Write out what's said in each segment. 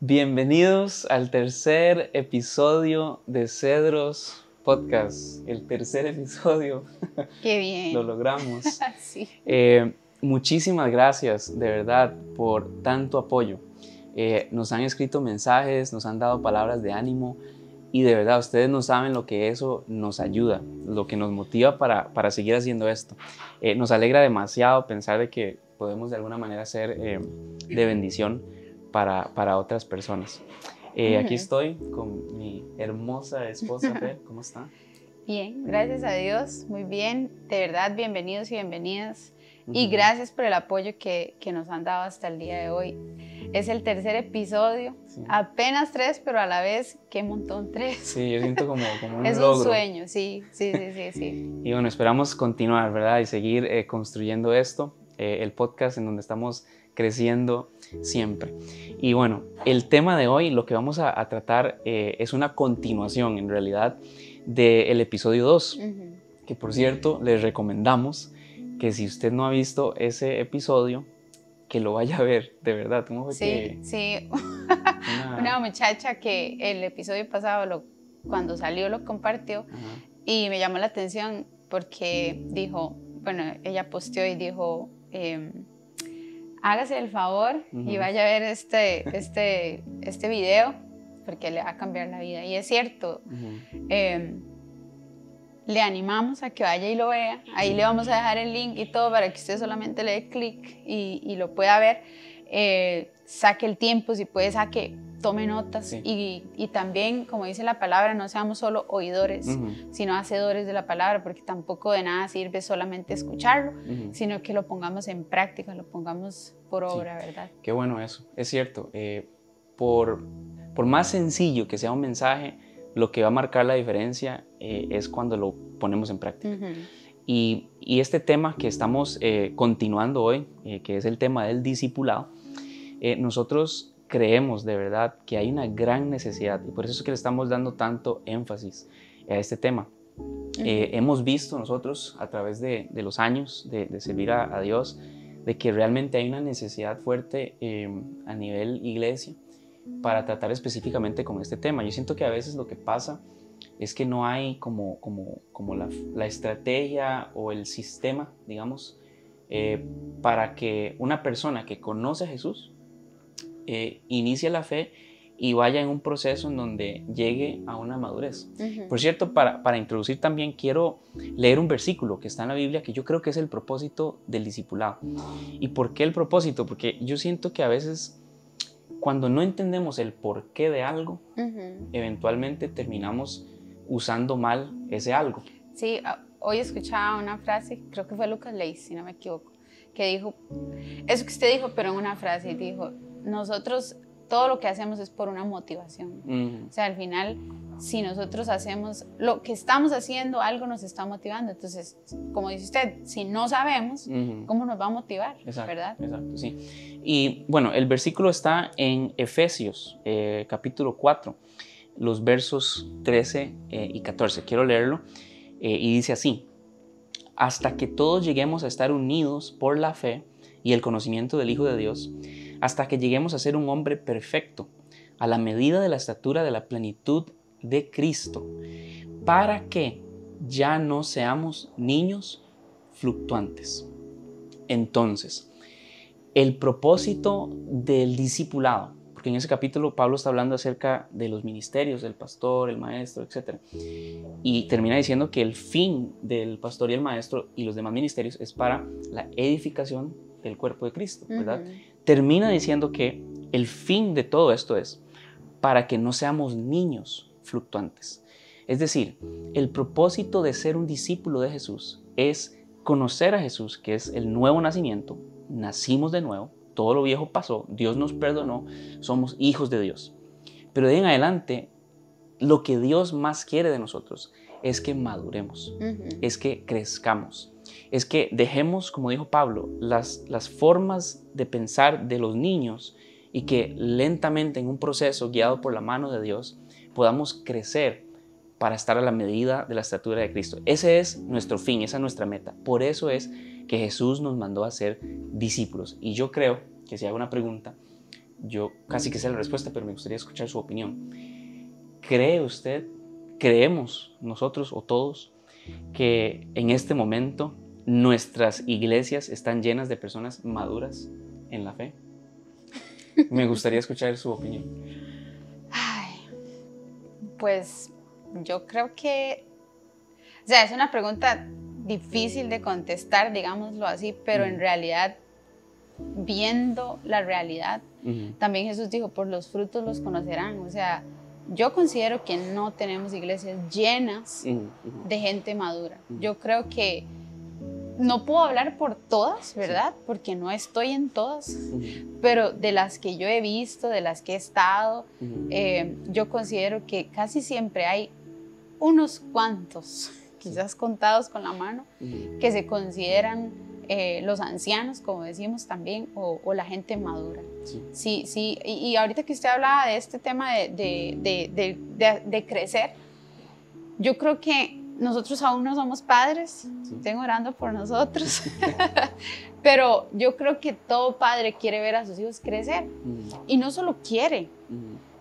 Bienvenidos al tercer episodio de Cedros Podcast. El tercer episodio. ¡Qué bien! Lo logramos. Sí. Muchísimas gracias, de verdad, por tanto apoyo. Nos han escrito mensajes, nos han dado palabras de ánimo y de verdad, ustedes no saben lo que eso nos ayuda, lo que nos motiva para seguir haciendo esto. Nos alegra demasiado pensar de que podemos de alguna manera ser de bendición para otras personas. Aquí estoy con mi hermosa esposa, Fer. ¿Cómo está? Bien, gracias a Dios, muy bien. De verdad, bienvenidos y bienvenidas. Y gracias por el apoyo que nos han dado hasta el día de hoy. Es el tercer episodio, sí. Apenas 3, pero a la vez, qué montón 3. Sí, yo siento como un es logro. Un sueño, sí. Y bueno, esperamos continuar, ¿verdad? Y seguir construyendo esto, el podcast en donde estamos creciendo siempre. Y bueno, el tema de hoy, lo que vamos a tratar es una continuación, en realidad, del episodio 2, que por cierto, les recomendamos que si usted no ha visto ese episodio, que lo vaya a ver, de verdad. ¿Cómo fue Sí. Una muchacha que el episodio pasado, cuando salió, lo compartió. Ajá. Y me llamó la atención porque dijo, bueno, ella posteó y dijo, hágase el favor y vaya a ver este video porque le va a cambiar la vida. Y es cierto, le animamos a que vaya y lo vea. Ahí le vamos a dejar el link y todo para que usted solamente le dé clic y lo pueda ver. Saque el tiempo, si puede, tome notas. Sí. Y también, como dice la palabra, no seamos solo oidores, sino hacedores de la palabra, porque tampoco de nada sirve solamente escucharlo, sino que lo pongamos en práctica, lo pongamos por obra, ¿verdad? Qué bueno eso, es cierto. Por más sencillo que sea un mensaje, lo que va a marcar la diferencia es cuando lo ponemos en práctica. Y este tema que estamos continuando hoy, que es el tema del discipulado, nosotros creemos de verdad que hay una gran necesidad y por eso es que le estamos dando tanto énfasis a este tema. Hemos visto nosotros a través de los años de servir a Dios, de que realmente hay una necesidad fuerte a nivel iglesia para tratar específicamente con este tema. Yo siento que a veces lo que pasa es que no hay como la estrategia o el sistema, digamos, para que una persona que conoce a Jesús inicie la fe y vaya en un proceso en donde llegue a una madurez. Por cierto, para introducir también quiero leer un versículo que está en la Biblia que yo creo que es el propósito del discipulado. ¿Y por qué el propósito? Porque yo siento que a veces cuando no entendemos el porqué de algo, eventualmente terminamos usando mal ese algo. Sí, hoy escuchaba una frase, creo que fue Lucas Leis, si no me equivoco, que dijo, eso que usted dijo, pero en una frase, dijo, nosotros todo lo que hacemos es por una motivación. O sea, al final, si nosotros hacemos lo que estamos haciendo, algo nos está motivando. Entonces, como dice usted, si no sabemos, ¿cómo nos va a motivar? Exacto, ¿verdad? Exacto, sí. Y bueno, el versículo está en Efesios, capítulo 4, los versos 13 y 14. Quiero leerlo y dice así: hasta que todos lleguemos a estar unidos por la fe y el conocimiento del Hijo de Dios, hasta que lleguemos a ser un hombre perfecto, a la medida de la estatura de la plenitud de Cristo, para que ya no seamos niños fluctuantes. Entonces, el propósito del discipulado, porque en ese capítulo Pablo está hablando acerca de los ministerios, del pastor, el maestro, etc. Y termina diciendo que el fin del pastor y el maestro y los demás ministerios es para la edificación del cuerpo de Cristo, ¿verdad? Termina diciendo que el fin de todo esto es para que no seamos niños fluctuantes. Es decir, el propósito de ser un discípulo de Jesús es conocer a Jesús, que es el nuevo nacimiento. Nacimos de nuevo, todo lo viejo pasó, Dios nos perdonó, somos hijos de Dios. Pero de en adelante, lo que Dios más quiere de nosotros es que maduremos, es que crezcamos, es que dejemos, como dijo Pablo, las formas de pensar de los niños y que lentamente en un proceso guiado por la mano de Dios podamos crecer para estar a la medida de la estatura de Cristo. Ese es nuestro fin, esa es nuestra meta. Por eso es que Jesús nos mandó a ser discípulos. Y yo creo que si hago una pregunta, yo casi que sé la respuesta, pero me gustaría escuchar su opinión. ¿Cree usted, creemos nosotros o todos, que en este momento nuestras iglesias están llenas de personas maduras en la fe? Me gustaría escuchar su opinión. Ay, pues yo creo que, o sea, es una pregunta difícil de contestar, digámoslo así, pero en realidad, viendo la realidad, también Jesús dijo, por los frutos los conocerán. O sea, yo considero que no tenemos iglesias llenas de gente madura. Yo creo que no puedo hablar por todas, ¿verdad? Porque no estoy en todas, pero de las que yo he visto, de las que he estado, yo considero que casi siempre hay unos cuantos, quizás contados con la mano, que se consideran los ancianos, como decimos también, o la gente madura. Sí, y ahorita que usted hablaba de este tema de crecer, yo creo que nosotros aún no somos padres, estén orando por nosotros, pero yo creo que todo padre quiere ver a sus hijos crecer, y no solo quiere,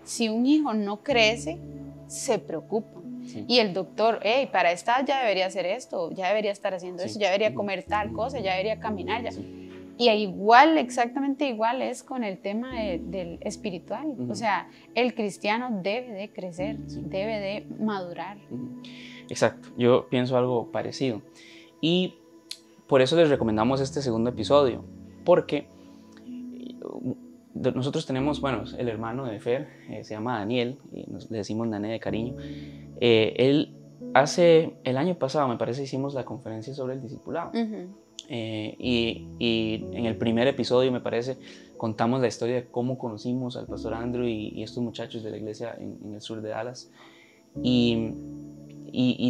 si un hijo no crece, se preocupa. Y el doctor, hey, para esta ya debería hacer esto, ya debería estar haciendo esto, ya debería comer tal cosa, ya debería caminar. Ya. Y igual, exactamente igual es con el tema del espiritual. O sea, el cristiano debe de crecer, debe de madurar. Exacto, yo pienso algo parecido. Y por eso les recomendamos este segundo episodio, porque nosotros tenemos, bueno, el hermano de Fer, se llama Daniel, y le decimos Nané de cariño. Él el año pasado, me parece, hicimos la conferencia sobre el discipulado. Y en el primer episodio, me parece, contamos la historia de cómo conocimos al pastor Andrew y estos muchachos de la iglesia en el sur de Dallas. Y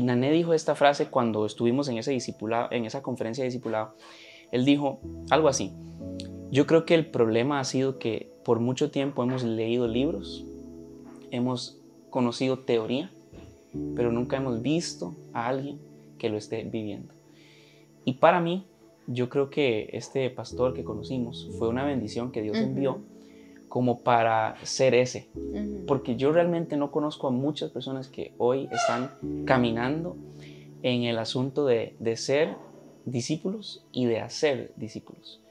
Nané dijo esta frase cuando estuvimos en esa conferencia de discipulado. Él dijo algo así: yo creo que el problema ha sido que por mucho tiempo hemos leído libros, hemos conocido teoría, pero nunca hemos visto a alguien que lo esté viviendo. Y para mí, yo creo que este pastor que conocimos fue una bendición que Dios envió como para ser ese. Porque yo realmente no conozco a muchas personas que hoy están caminando en el asunto de ser discípulos y de hacer discípulos.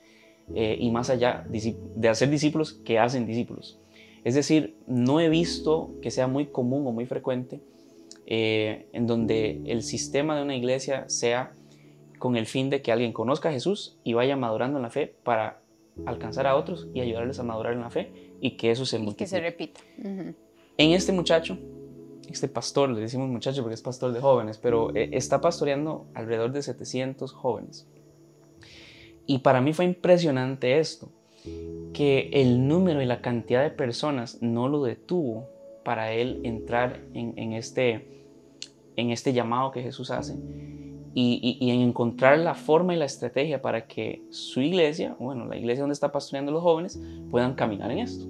Y más allá, de hacer discípulos que hacen discípulos. Es decir, no he visto que sea muy común o muy frecuente en donde el sistema de una iglesia sea con el fin de que alguien conozca a Jesús y vaya madurando en la fe para alcanzar a otros y ayudarles a madurar en la fe y que eso se multiplique. Que se repita. En este muchacho, este pastor, le decimos muchacho porque es pastor de jóvenes, pero está pastoreando alrededor de 700 jóvenes. Y para mí fue impresionante esto, que el número y la cantidad de personas no lo detuvo para él entrar en este llamado que Jesús hace y en encontrar la forma y la estrategia para que su iglesia, bueno, la iglesia donde está pastoreando los jóvenes, puedan caminar en esto.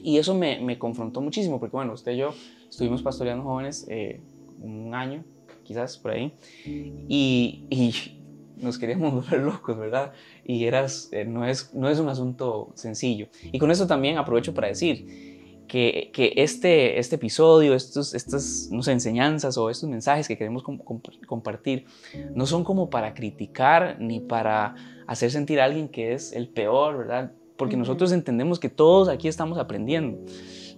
Y eso me confrontó muchísimo, porque bueno, usted y yo estuvimos pastoreando jóvenes un año, quizás por ahí, y nos queríamos volver locos, ¿verdad? Y no es un asunto sencillo. Y con eso también aprovecho para decir que este episodio, estas no sé, enseñanzas o estos mensajes que queremos compartir no son como para criticar ni para hacer sentir a alguien que es el peor, ¿verdad? Porque nosotros entendemos que todos aquí estamos aprendiendo.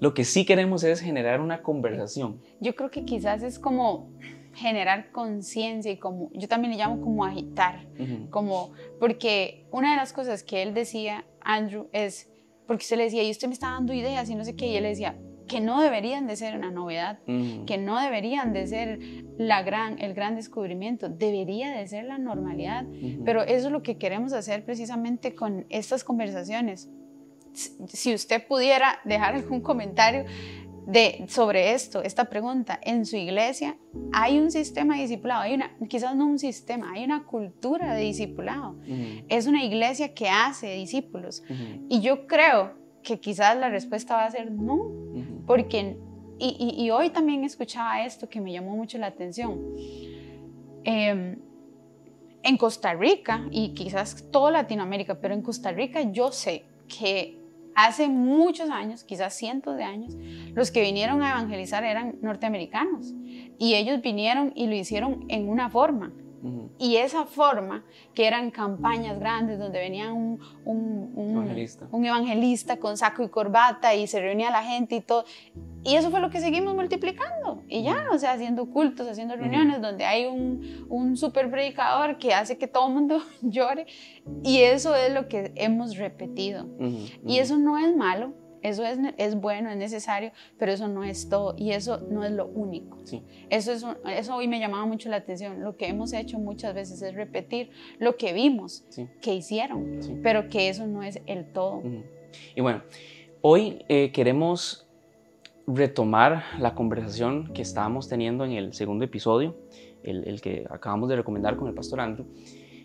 Lo que sí queremos es generar una conversación. Yo creo que quizás es como generar conciencia y como, yo también le llamo como agitar, como, porque una de las cosas que él decía, Andrew, es, porque usted le decía, y usted me está dando ideas y no sé qué, y él le decía, que no deberían de ser una novedad, que no deberían de ser el gran descubrimiento, debería de ser la normalidad, pero eso es lo que queremos hacer precisamente con estas conversaciones. Si usted pudiera dejar algún comentario sobre esta pregunta, en su iglesia hay un sistema de discipulado, quizás no un sistema, hay una cultura de discipulado, es una iglesia que hace discípulos, y yo creo que quizás la respuesta va a ser no, porque, y hoy también escuchaba esto que me llamó mucho la atención, en Costa Rica, y quizás toda Latinoamérica, pero en Costa Rica yo sé que hace muchos años, quizás cientos de años, los que vinieron a evangelizar eran norteamericanos y ellos vinieron y lo hicieron en una forma. Y esa forma, que eran campañas grandes donde venía un evangelista con saco y corbata y se reunía la gente y todo, y eso fue lo que seguimos multiplicando y ya, o sea, haciendo cultos, haciendo reuniones donde hay un super predicador que hace que todo el mundo llore, y eso es lo que hemos repetido. Y eso no es malo, eso es bueno, es necesario, pero eso no es todo y eso no es lo único. Sí. Eso hoy me llamaba mucho la atención. Lo que hemos hecho muchas veces es repetir lo que vimos, que hicieron, pero que eso no es el todo. Y bueno, hoy queremos retomar la conversación que estábamos teniendo en el segundo episodio, el que acabamos de recomendar con el pastor Andrew.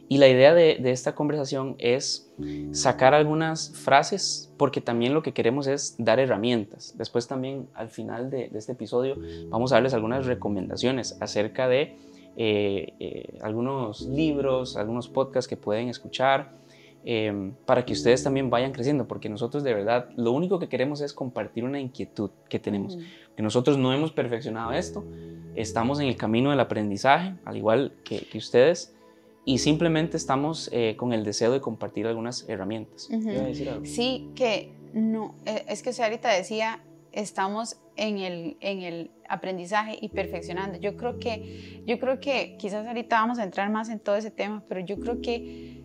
Y la idea de esta conversación es sacar algunas frases, porque también lo que queremos es dar herramientas. Después también al final de este episodio vamos a darles algunas recomendaciones acerca de algunos libros, algunos podcasts que pueden escuchar, para que ustedes también vayan creciendo, porque nosotros de verdad lo único que queremos es compartir una inquietud que tenemos. Que nosotros no hemos perfeccionado esto, estamos en el camino del aprendizaje, al igual que ustedes. Y simplemente estamos con el deseo de compartir algunas herramientas. ¿Iba a decir algo? Sí, que no, es que usted ahorita decía, estamos en el aprendizaje y perfeccionando. Yo creo que quizás ahorita vamos a entrar más en todo ese tema, pero yo creo que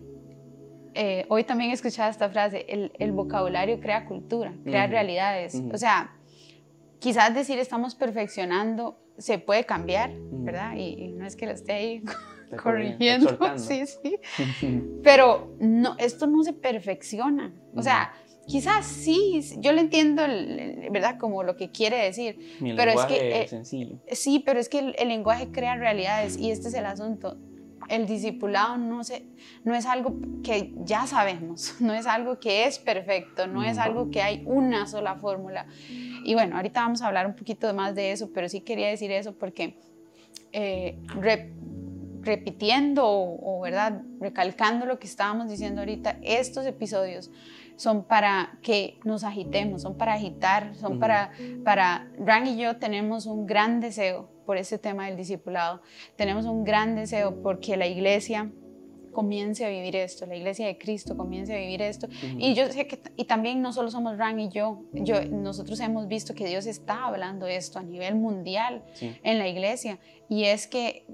hoy también he escuchado esta frase, el vocabulario crea cultura, crea realidades. O sea, quizás decir estamos perfeccionando se puede cambiar, ¿verdad? Y no es que lo esté ahí corrigiendo, sí. Pero no, esto no se perfecciona. O sea, quizás sí, yo le entiendo, ¿verdad? Como lo que quiere decir. Pero es que sencillo. Sí, pero es que el lenguaje crea realidades y este es el asunto. El discipulado no es algo que ya sabemos, no es algo que es perfecto, no es algo que hay una sola fórmula. Y bueno, ahorita vamos a hablar un poquito más de eso, pero sí quería decir eso porque repitiendo o ¿verdad? Recalcando lo que estábamos diciendo ahorita, estos episodios son para que nos agitemos, son para agitar, son para Ran y yo tenemos un gran deseo por este tema del discipulado, tenemos un gran deseo porque la iglesia comience a vivir esto, la iglesia de Cristo comience a vivir esto. Y yo sé que, y también no solo somos Ran y yo, nosotros hemos visto que Dios está hablando esto a nivel mundial en la iglesia, y es que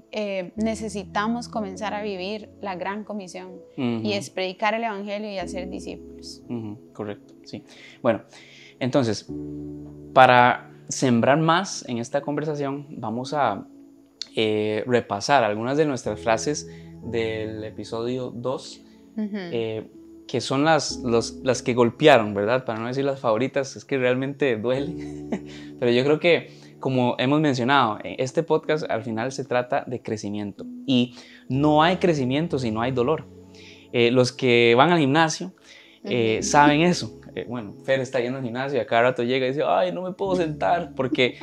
necesitamos comenzar a vivir la gran comisión, y es predicar el evangelio y hacer discípulos. Correcto, sí. Bueno, entonces, para sembrar más en esta conversación, vamos a repasar algunas de nuestras frases del episodio 2, que son las que golpearon, ¿verdad? Para no decir las favoritas, es que realmente duele. Pero yo creo que, como hemos mencionado, este podcast al final se trata de crecimiento. Y no hay crecimiento si no hay dolor. Los que van al gimnasio saben eso. Bueno, Fer está yendo al gimnasio y a cada rato llega y dice, ay, no me puedo sentar porque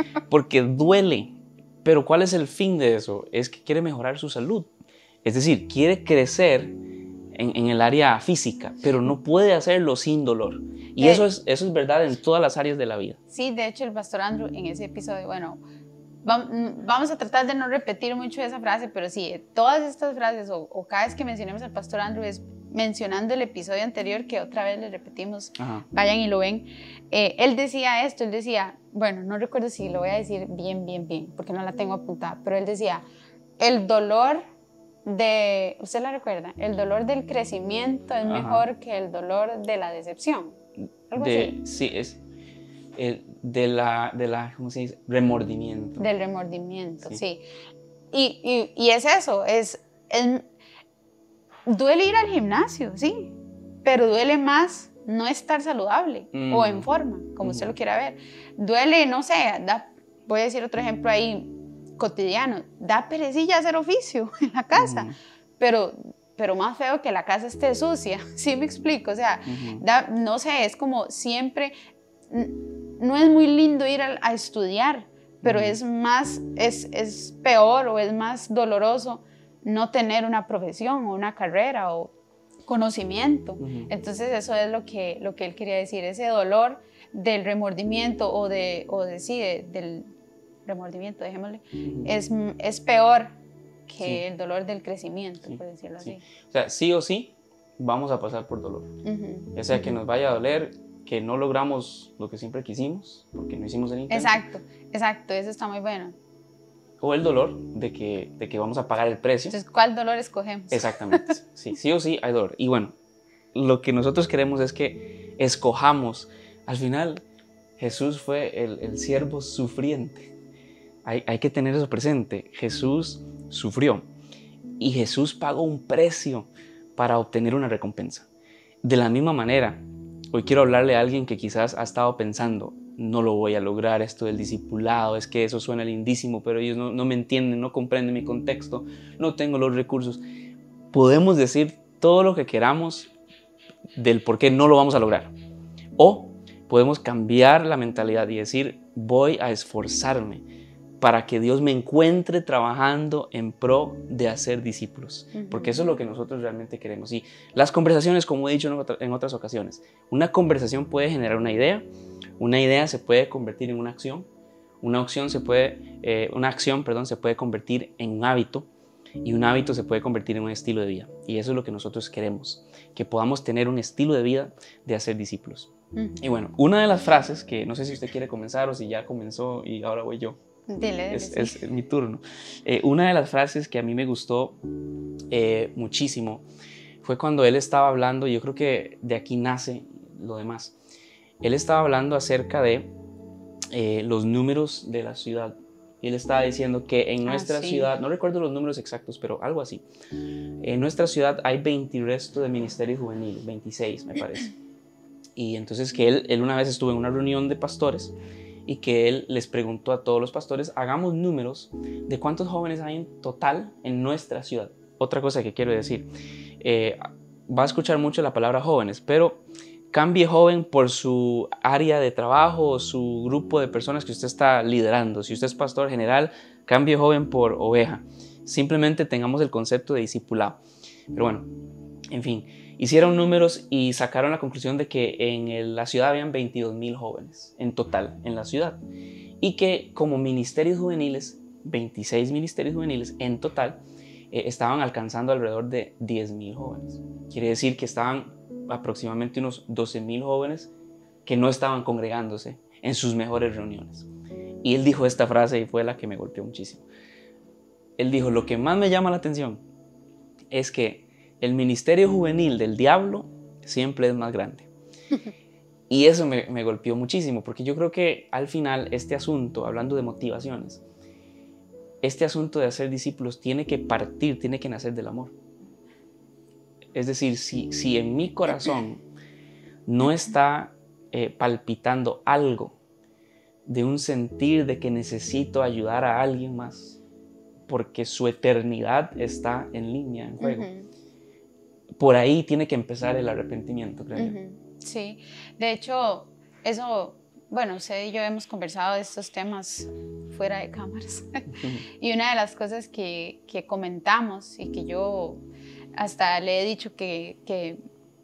duele. Pero ¿cuál es el fin de eso? Es que quiere mejorar su salud. Es decir, quiere crecer en el área física, pero no puede hacerlo sin dolor. Y eso es verdad en todas las áreas de la vida. Sí, de hecho el pastor Andrew en ese episodio, bueno, vamos a tratar de no repetir mucho esa frase, pero sí, todas estas frases o cada vez que mencionemos al pastor Andrew es mencionando el episodio anterior que otra vez le repetimos. Vayan y lo ven. Él decía esto, él decía, bueno, no recuerdo si lo voy a decir bien, porque no la tengo apuntada, pero él decía, el dolor ¿usted la recuerda? El dolor del crecimiento es mejor que el dolor de la decepción. ¿Algo así? Sí, es de la ¿cómo se dice? Remordimiento. Del remordimiento, sí. Y es eso, duele ir al gimnasio, sí, pero duele más no estar saludable o en forma, como usted lo quiera ver. Duele, no sé, voy a decir otro ejemplo ahí, cotidiano, da perecilla hacer oficio en la casa, pero más feo que la casa esté sucia, ¿sí me explico? O sea, no sé, es como siempre, no es muy lindo ir a estudiar, pero es peor o es más doloroso no tener una profesión o una carrera o conocimiento. Entonces eso es lo que él quería decir, ese dolor del remordimiento del remordimiento, dejémosle, es peor que el dolor del crecimiento, por decirlo así. O sea, sí o sí vamos a pasar por dolor. O sea, que nos vaya a doler, que no logramos lo que siempre quisimos, porque no hicimos el intento. Exacto, eso está muy bueno. O el dolor de que vamos a pagar el precio. Entonces, ¿cuál dolor escogemos? Exactamente, sí o sí hay dolor. Y bueno, lo que nosotros queremos es que escojamos. Al final, Jesús fue el siervo sufriente. Hay que tener eso presente. Jesús sufrió y Jesús pagó un precio para obtener una recompensa. De la misma manera, hoy quiero hablarle a alguien que quizás ha estado pensando, no lo voy a lograr esto del discipulado, es que eso suena lindísimo, pero ellos no me entienden, no comprenden mi contexto, no tengo los recursos. Podemos decir todo lo que queramos del por qué no lo vamos a lograr. O podemos cambiar la mentalidad y decir, voy a esforzarme para que Dios me encuentre trabajando en pro de hacer discípulos. Porque eso es lo que nosotros realmente queremos. Y las conversaciones, como he dicho en otras ocasiones, una conversación puede generar una idea se puede convertir en una acción, una acción se puede convertir en un hábito, y un hábito se puede convertir en un estilo de vida. Y eso es lo que nosotros queremos, que podamos tener un estilo de vida de hacer discípulos. Y bueno, una de las frases que no sé si usted quiere comenzar o si ya comenzó y ahora voy yo. Dile, es mi turno. Una de las frases que a mí me gustó muchísimo fue cuando él estaba hablando, yo creo que de aquí nace lo demás. Él estaba hablando acerca de los números de la ciudad. Y él estaba diciendo que en nuestra ciudad, no recuerdo los números exactos, pero algo así. En nuestra ciudad hay 20 y resto de ministerios juveniles, 26 me parece. Y entonces que él una vez estuvo en una reunión de pastores y que él les preguntó a todos los pastores, hagamos números de cuántos jóvenes hay en total en nuestra ciudad. Otra cosa que quiero decir, va a escuchar mucho la palabra jóvenes, pero cambie joven por su área de trabajo o su grupo de personas que usted está liderando. Si usted es pastor general, cambie joven por oveja. Simplemente tengamos el concepto de discipulado. Pero bueno, en fin, hicieron números y sacaron la conclusión de que en la ciudad habían 22,000 jóvenes en total en la ciudad. Y que como ministerios juveniles, 26 ministerios juveniles en total, estaban alcanzando alrededor de 10,000 jóvenes. Quiere decir que estaban aproximadamente unos 12,000 jóvenes que no estaban congregándose en sus mejores reuniones. Y él dijo esta frase y fue la que me golpeó muchísimo. Él dijo, lo que más me llama la atención es que el ministerio juvenil del diablo siempre es más grande. Y eso me golpeó muchísimo, porque yo creo que al final este asunto, hablando de motivaciones, este asunto de hacer discípulos tiene que nacer del amor. Es decir, si en mi corazón no está palpitando algo de un sentir de que necesito ayudar a alguien más, porque su eternidad está en línea, en juego, por ahí tiene que empezar el arrepentimiento, creo yo. Sí, de hecho, eso, bueno, usted y yo hemos conversado de estos temas fuera de cámaras. Y una de las cosas que comentamos y que yo hasta le he dicho que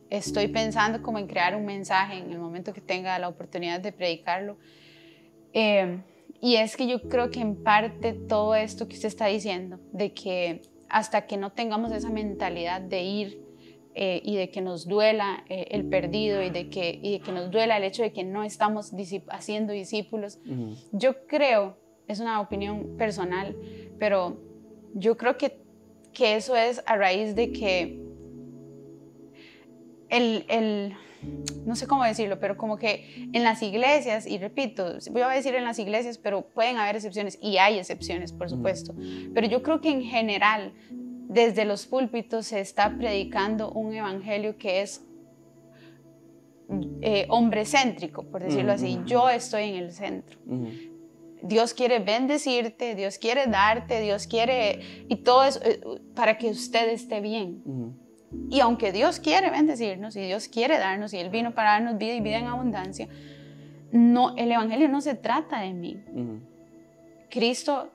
estoy pensando como en crear un mensaje en el momento que tenga la oportunidad de predicarlo. Y es que yo creo que en parte todo esto que usted está diciendo, de que hasta que no tengamos esa mentalidad de ir y de que nos duela el perdido y de que nos duela el hecho de que no estamos haciendo discípulos, yo creo, es una opinión personal, pero yo creo que eso es a raíz de que no sé cómo decirlo, pero como que en las iglesias, y repito, voy a decir en las iglesias, pero pueden haber excepciones, y hay excepciones, por supuesto, pero yo creo que en general, desde los púlpitos se está predicando un evangelio que es hombrecéntrico, por decirlo así. Yo estoy en el centro. Dios quiere bendecirte, Dios quiere darte, Dios quiere, y todo eso para que usted esté bien. Y aunque Dios quiere bendecirnos y Dios quiere darnos, y Él vino para darnos vida y vida en abundancia, no, el evangelio no se trata de mí. Cristo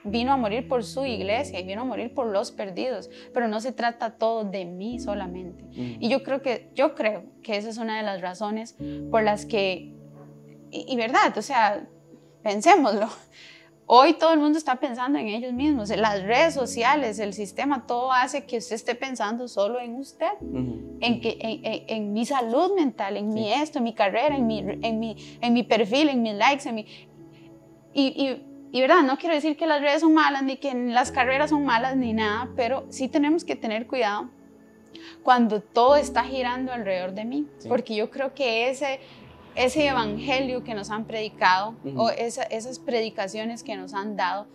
vino a morir por su iglesia y vino a morir por los perdidos, pero no se trata todo de mí solamente. Y yo creo que esa es una de las razones por las que, y verdad, o sea, pensémoslo, hoy todo el mundo está pensando en ellos mismos, en las redes sociales, el sistema, todo hace que usted esté pensando solo en usted, en mi salud mental, en mi esto, en mi carrera, en mi perfil, en mis likes, y verdad, no quiero decir que las redes son malas, ni que las carreras son malas, ni nada, pero sí tenemos que tener cuidado cuando todo está girando alrededor de mí, porque yo creo que ese evangelio que nos han predicado o esas predicaciones que nos han dado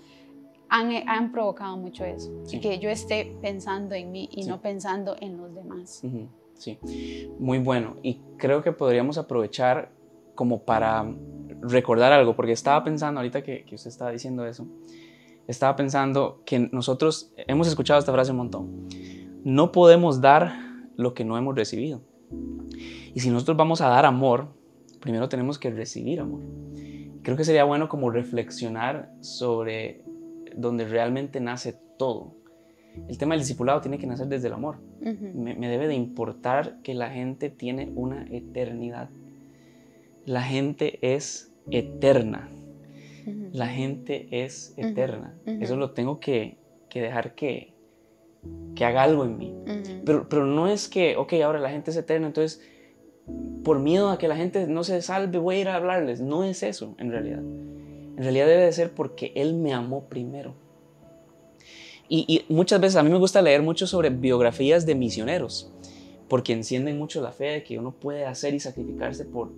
han provocado mucho eso, que yo esté pensando en mí y no pensando en los demás. Sí, muy bueno, y creo que podríamos aprovechar como para recordar algo, porque estaba pensando ahorita que usted estaba diciendo eso, estaba pensando que nosotros hemos escuchado esta frase un montón: no podemos dar lo que no hemos recibido. Y si nosotros vamos a dar amor, primero tenemos que recibir amor. Creo que sería bueno como reflexionar sobre donde realmente nace todo. El tema del discipulado tiene que nacer desde el amor. Me debe de importar que la gente tiene una eternidad. La gente es eterna. La gente es eterna. Eso lo tengo que dejar que haga algo en mí. Pero no es que, ok, ahora la gente es eterna, entonces por miedo a que la gente no se salve voy a ir a hablarles. No es eso en realidad. En realidad debe de ser porque Él me amó primero. Y muchas veces a mí me gusta leer mucho sobre biografías de misioneros, porque encienden mucho la fe de que uno puede hacer y sacrificarse por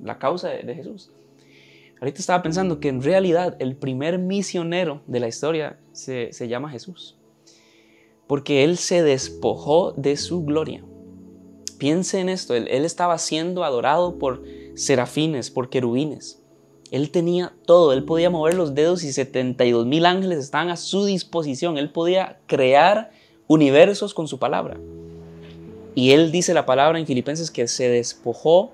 la causa de Jesús. Ahorita estaba pensando que en realidad el primer misionero de la historia se llama Jesús, porque Él se despojó de su gloria. Piense en esto, él estaba siendo adorado por serafines, por querubines. Él tenía todo, Él podía mover los dedos y 72,000 ángeles estaban a su disposición. Él podía crear universos con su palabra. Y Él dice la palabra en Filipenses que se despojó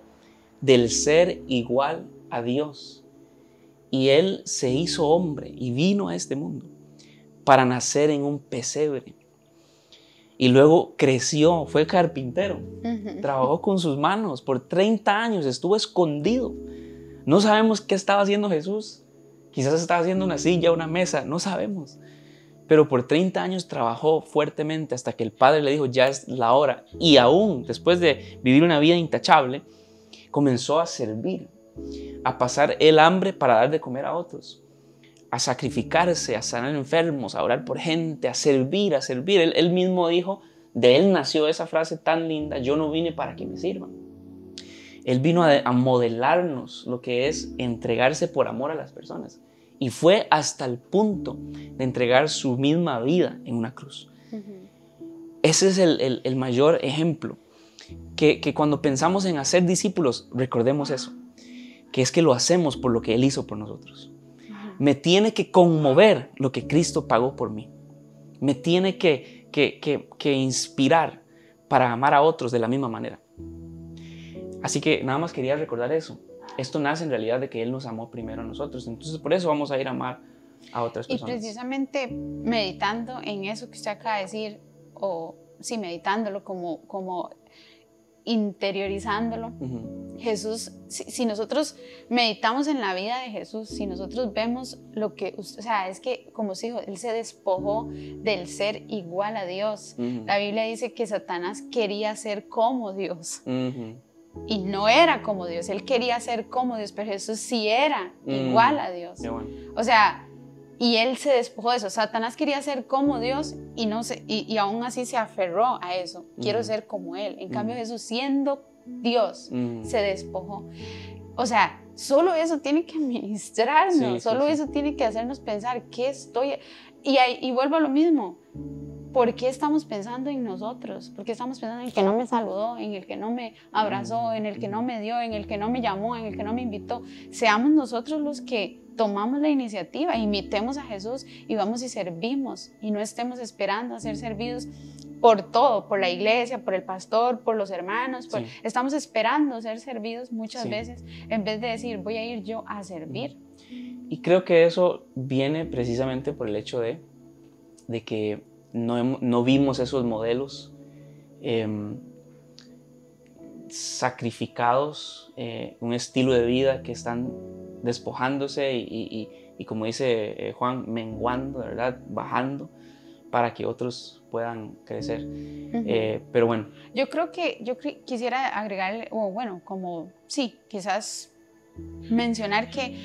del ser igual a Dios. Y Él se hizo hombre y vino a este mundo para nacer en un pesebre. Y luego creció, fue carpintero, trabajó con sus manos por 30 años, estuvo escondido. No sabemos qué estaba haciendo Jesús. Quizás estaba haciendo una silla, una mesa, no sabemos. Pero por 30 años trabajó fuertemente hasta que el Padre le dijo, ya es la hora. Y aún después de vivir una vida intachable, comenzó a servir, a pasar el hambre para dar de comer a otros, a sacrificarse, a sanar enfermos, a orar por gente, a servir. Él mismo dijo, de Él nació esa frase tan linda, yo no vine para que me sirvan. Él vino a modelarnos lo que es entregarse por amor a las personas. Y fue hasta el punto de entregar su misma vida en una cruz. Ese es el mayor ejemplo. Que cuando pensamos en hacer discípulos, recordemos eso. Que es que lo hacemos por lo que Él hizo por nosotros. Me tiene que conmover lo que Cristo pagó por mí. Me tiene que inspirar para amar a otros de la misma manera. Así que nada más quería recordar eso. Esto nace en realidad de que Él nos amó primero a nosotros. Entonces por eso vamos a ir a amar a otras personas. Y precisamente meditando en eso que usted acaba de decir, o sí, meditándolo, como interiorizándolo, Jesús, si nosotros meditamos en la vida de Jesús, si nosotros vemos lo que, o sea, es que como se dijo, Él se despojó del ser igual a Dios. La Biblia dice que Satanás quería ser como Dios. Y no era como Dios, él quería ser como Dios, pero Jesús sí era igual a Dios. Bueno. O sea, y él se despojó de eso. Satanás quería ser como Dios y aún así se aferró a eso. Quiero ser como Él. En cambio, Jesús, siendo Dios, se despojó. O sea, solo eso tiene que ministrarnos, solo eso tiene que hacernos pensar qué estoy. Y vuelvo a lo mismo. ¿por qué estamos pensando en nosotros? ¿Por qué estamos pensando en el que no me saludó, en el que no me abrazó, en el que no me dio, en el que no me llamó, en el que no me invitó? Seamos nosotros los que tomamos la iniciativa, imitemos a Jesús y vamos y servimos, y no estemos esperando a ser servidos por todo, por la iglesia, por el pastor, por los hermanos. Sí. Estamos esperando ser servidos muchas veces en vez de decir, voy a ir yo a servir. Y creo que eso viene precisamente por el hecho de que no vimos esos modelos sacrificados, un estilo de vida que están despojándose y como dice Juan, menguando, ¿verdad? Bajando para que otros puedan crecer. Pero bueno. Yo quisiera agregarle, o bueno, como sí, quizás mencionar que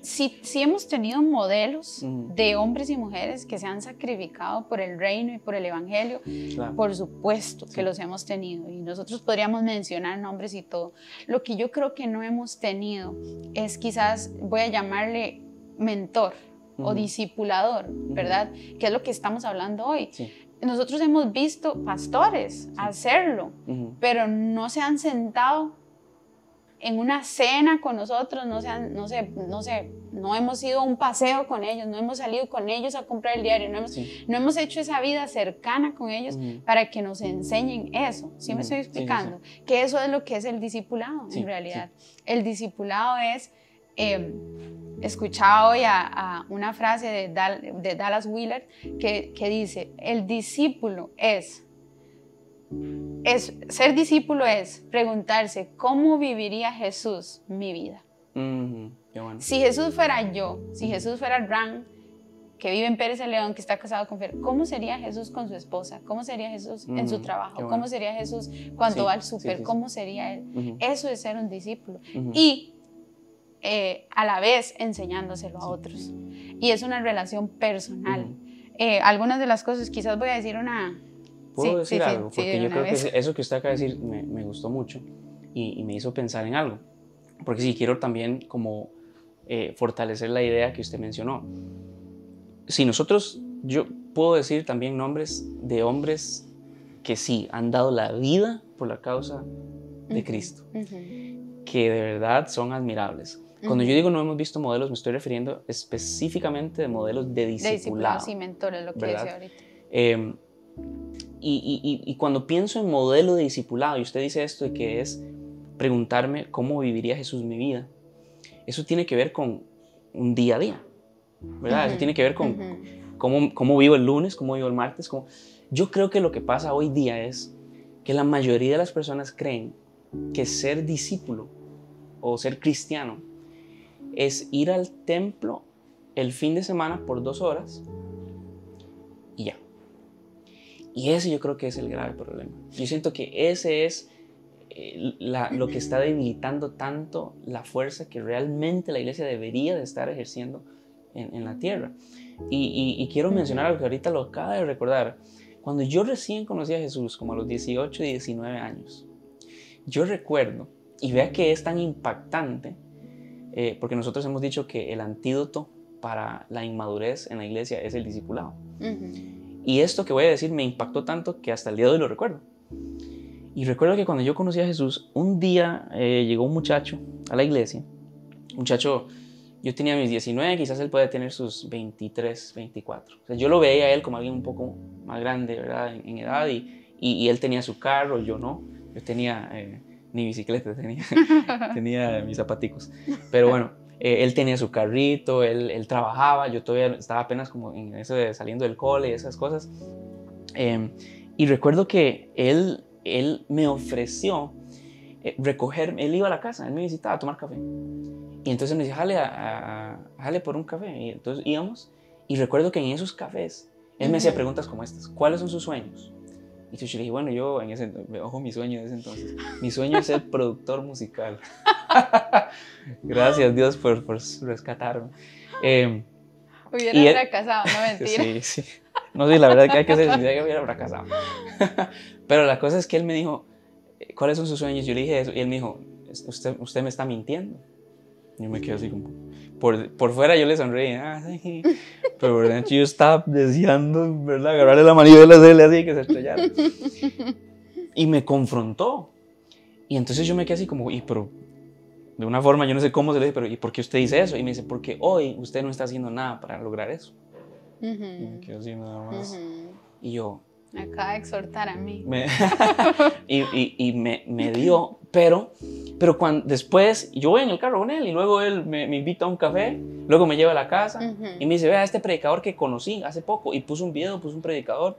si hemos tenido modelos de hombres y mujeres que se han sacrificado por el reino y por el evangelio, claro, por supuesto que los hemos tenido, y nosotros podríamos mencionar nombres y todo. Lo que yo creo que no hemos tenido es quizás, voy a llamarle mentor o discipulador, ¿verdad? Que es lo que estamos hablando hoy. Sí. Nosotros hemos visto pastores hacerlo, pero no se han sentado en una cena con nosotros, no hemos ido a un paseo con ellos, no hemos salido con ellos a comprar el diario, no hemos hecho esa vida cercana con ellos para que nos enseñen eso. ¿Sí me estoy explicando? Sí. Que eso es lo que es el discipulado, en realidad. Sí. El discipulado es, escuchaba hoy a una frase de Dallas Willard que dice, el discípulo ser discípulo es preguntarse cómo viviría Jesús mi vida. Qué bueno. Si Jesús fuera yo, si Jesús fuera Ran, que vive en Pérez León, que está casado con Fer, ¿cómo sería Jesús con su esposa? ¿Cómo sería Jesús en su trabajo? Bueno. ¿Cómo sería Jesús cuando va al súper? ¿Cómo sería él? Eso es ser un discípulo. Y a la vez enseñándoselo a otros. Y es una relación personal. Algunas de las cosas, quizás voy a decir una... ¿Puedo decir algo? Porque yo creo que eso que usted acaba de decir me gustó mucho y me hizo pensar en algo. Porque sí, quiero también como fortalecer la idea que usted mencionó. Si nosotros, yo puedo decir también nombres de hombres que sí, han dado la vida por la causa de Cristo, que de verdad son admirables. Cuando yo digo no hemos visto modelos, me estoy refiriendo específicamente de modelos de discipulado. Sí, mentores, lo que decía ahorita. Y cuando pienso en modelo de discipulado, y usted dice esto de que es preguntarme cómo viviría Jesús mi vida, eso tiene que ver con un día a día, ¿verdad? Eso tiene que ver con cómo vivo el lunes, cómo vivo el martes. Yo creo que lo que pasa hoy día es que la mayoría de las personas creen que ser discípulo o ser cristiano es ir al templo el fin de semana por 2 horas y ya. Y ese yo creo que es el grave problema. Yo siento que ese es lo que está debilitando tanto la fuerza que realmente la iglesia debería de estar ejerciendo en la tierra. Y quiero mencionar algo que ahorita lo acabo de recordar. Cuando yo recién conocí a Jesús, como a los 18 y 19 años, yo recuerdo, y vea que es tan impactante, porque nosotros hemos dicho que el antídoto para la inmadurez en la iglesia es el discipulado. Y esto que voy a decir me impactó tanto que hasta el día de hoy lo recuerdo. Y recuerdo que cuando yo conocí a Jesús, un día llegó un muchacho a la iglesia. Muchacho, yo tenía mis 19, quizás él puede tener sus 23, 24. O sea, yo lo veía a él como alguien un poco más grande, ¿verdad? En edad, y él tenía su carro, yo no. Yo tenía ni bicicleta, tenía mis zapaticos. Pero bueno, él tenía su carrito, él trabajaba, yo todavía estaba apenas como en eso de saliendo del cole y esas cosas. Y recuerdo que él me ofreció recogerme, él iba a la casa, él me visitaba a tomar café. Y entonces me decía, jale por un café. Y entonces íbamos, y recuerdo que en esos cafés, él me hacía preguntas como estas: ¿cuáles son sus sueños? Y yo le dije, bueno, yo ojo, mi sueño en ese entonces, mi sueño es ser productor musical. Gracias Dios por rescatarme. Hubiera fracasado, no mentira. Sí. No sé, la verdad que hay que ser sincero, que hubiera fracasado. Pero la cosa es que él me dijo, ¿cuáles son sus sueños? Yo le dije eso, y él me dijo, usted me está mintiendo. Y yo me quedé así como, por fuera yo le sonreí, sí. Pero por dentro yo estaba deseando, ¿verdad? Agarrarle la manivela, hacerle así que se estrellara. Y me confrontó. Y entonces yo me quedé así como, pero de una forma, yo no sé cómo se le dije, pero ¿y por qué usted dice eso? Y me dice, porque hoy usted no está haciendo nada para lograr eso. Y me quedo así nada más. Y yo... Me acaba de exhortar a mí. y me dio, pero cuando, después yo voy en el carro con él y luego él me invita a un café, luego me lleva a la casa y me dice, vea este predicador que conocí hace poco, y puso un video, puso un predicador.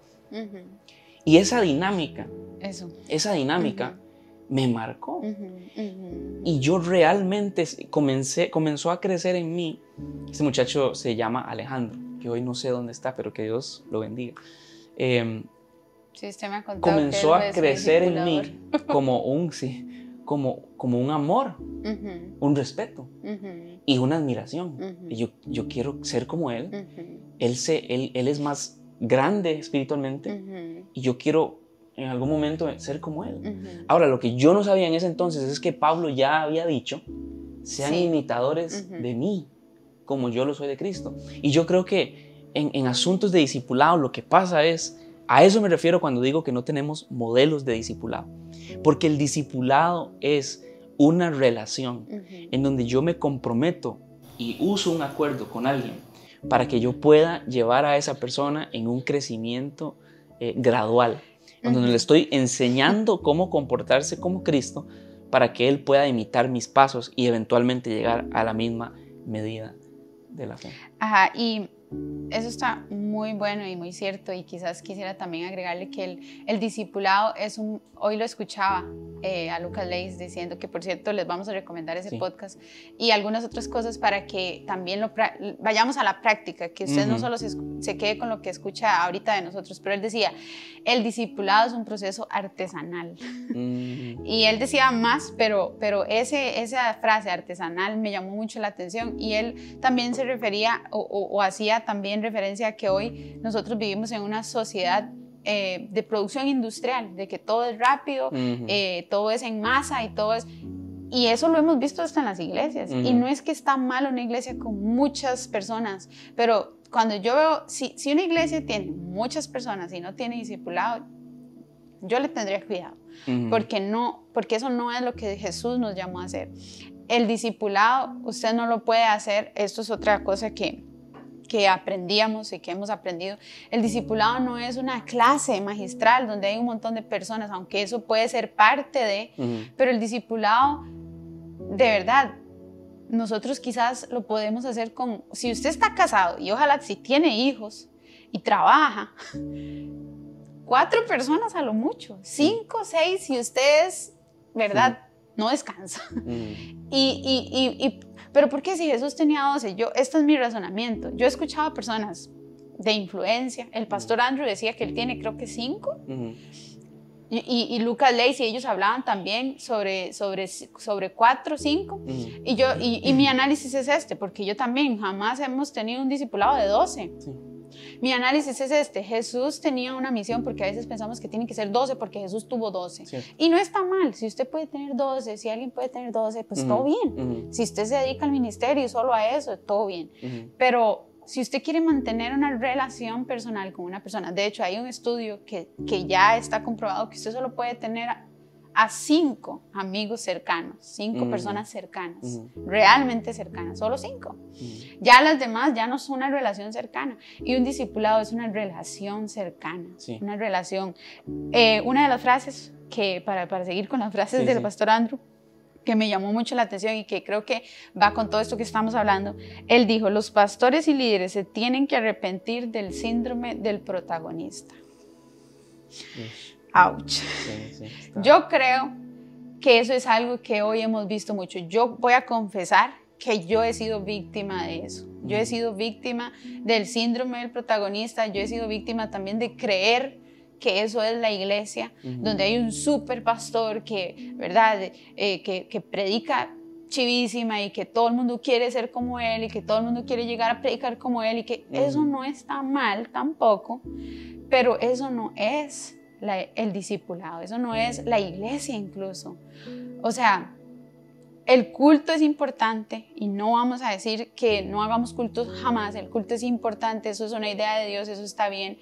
Y esa dinámica me marcó. Y yo realmente comenzó a crecer en mí. Este muchacho se llama Alejandro, que hoy no sé dónde está, pero que Dios lo bendiga. Sí, usted me ha contado comenzó a crecer en mí como un amor, un respeto y una admiración. Y yo quiero ser como él. Él es más grande espiritualmente y yo quiero en algún momento ser como él. Ahora, lo que yo no sabía en ese entonces es que Pablo ya había dicho, sean imitadores de mí, como yo lo soy de Cristo. Y yo creo que en asuntos de discipulado lo que pasa es, a eso me refiero cuando digo que no tenemos modelos de discipulado, porque el discipulado es una relación en donde yo me comprometo y uso un acuerdo con alguien para que yo pueda llevar a esa persona en un crecimiento gradual, donde le estoy enseñando cómo comportarse como Cristo para que él pueda imitar mis pasos y eventualmente llegar a la misma medida de la fe. Ajá, y eso está muy bueno y muy cierto, y quizás quisiera también agregarle que el discipulado es hoy lo escuchaba a Lucas Leis diciendo que, por cierto, les vamos a recomendar ese podcast y algunas otras cosas para que también vayamos a la práctica, que usted no solo se quede con lo que escucha ahorita de nosotros, pero él decía, el discipulado es un proceso artesanal. Y él decía más, pero esa frase artesanal me llamó mucho la atención, y él también se refería o hacía también referencia a que hoy nosotros vivimos en una sociedad de producción industrial, de que todo es rápido, todo es en masa y eso lo hemos visto hasta en las iglesias. Y no es que está mal una iglesia con muchas personas, pero cuando yo veo, si una iglesia tiene muchas personas y no tiene discipulado, yo le tendría cuidado, porque eso no es lo que Jesús nos llamó a hacer. El discipulado usted no lo puede hacer, esto es otra cosa que aprendíamos y que hemos aprendido. El discipulado no es una clase magistral donde hay un montón de personas, aunque eso puede ser parte de, pero el discipulado, de verdad, nosotros quizás lo podemos hacer si usted está casado y ojalá si tiene hijos y trabaja, 4 personas a lo mucho, 5, 6, si usted es, ¿verdad? No descansa. Pero ¿por qué si Jesús tenía 12? Este es mi razonamiento. Yo he escuchado a personas de influencia. El pastor Andrew decía que él tiene, creo que 5. Y Lucas Leis y ellos hablaban también sobre 4, 5. Y mi análisis es porque yo también jamás hemos tenido un discipulado de 12. Mi análisis es Jesús tenía una misión, porque a veces pensamos que tiene que ser 12 porque Jesús tuvo 12. Y no está mal, si usted puede tener 12, si alguien puede tener 12, pues todo bien. Si usted se dedica al ministerio y solo a eso, todo bien. Pero si usted quiere mantener una relación personal con una persona, de hecho hay un estudio que ya está comprobado que usted solo puede tener a 5 amigos cercanos, 5 personas cercanas, realmente cercanas, solo 5. Ya las demás ya no son una relación cercana, y un discipulado es una relación cercana, una relación. Una de las frases que, para seguir con las frases del pastor Andrew, que me llamó mucho la atención y que creo que va con todo esto que estamos hablando, él dijo, los pastores y líderes se tienen que arrepentir del síndrome del protagonista. Ouch. Yo creo que eso es algo que hoy hemos visto mucho. Yo voy a confesar que yo he sido víctima de eso. Yo he sido víctima del síndrome del protagonista. Yo he sido víctima también de creer que eso es la iglesia, donde hay un super pastor que, ¿verdad? Que predica chivísima y que todo el mundo quiere ser como él y que todo el mundo quiere llegar a predicar como él, y que eso no está mal tampoco, pero eso no es el discipulado, eso no es la iglesia incluso. O sea, el culto es importante y no vamos a decir que no hagamos cultos jamás. El culto es importante, eso es una idea de Dios, eso está bien.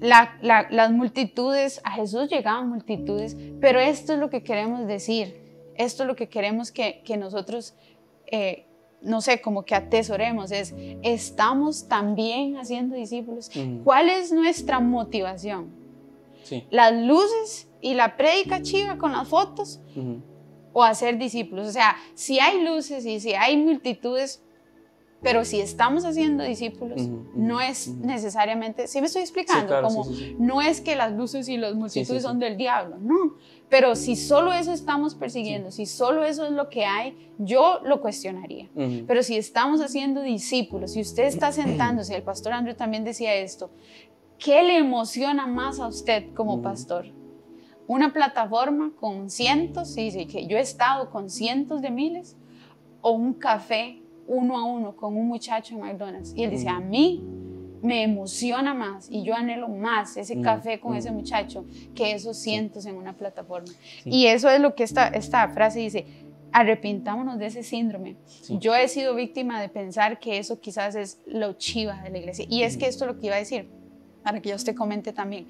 Las multitudes, a Jesús llegaban multitudes, pero esto es lo que queremos decir, esto es lo que queremos que nosotros, no sé, como que atesoremos, estamos también haciendo discípulos. ¿Cuál es nuestra motivación? Sí. ¿Las luces y la prédica chiva con las fotos? O hacer discípulos. O sea, si hay luces y si hay multitudes, pero si estamos haciendo discípulos, no es necesariamente, ¿sí me estoy explicando? Sí, claro, como sí. no es que las luces y las multitudes son del diablo, no. Pero si solo eso estamos persiguiendo, si solo eso es lo que hay, yo lo cuestionaría. Pero si estamos haciendo discípulos, si usted está sentándose, el pastor Andrew también decía esto, ¿qué le emociona más a usted como pastor? ¿Una plataforma con cientos, y dice que yo he estado con cientos de miles, o un café 1 a 1 con un muchacho en McDonald's? Y él dice, a mí me emociona más y yo anhelo más ese café con ese muchacho que esos cientos en una plataforma. Y eso es lo que esta frase dice, arrepintámonos de ese síndrome. Yo he sido víctima de pensar que eso quizás es lo chiva de la iglesia. Y es que esto es lo que iba a decir, para que yo te comente también.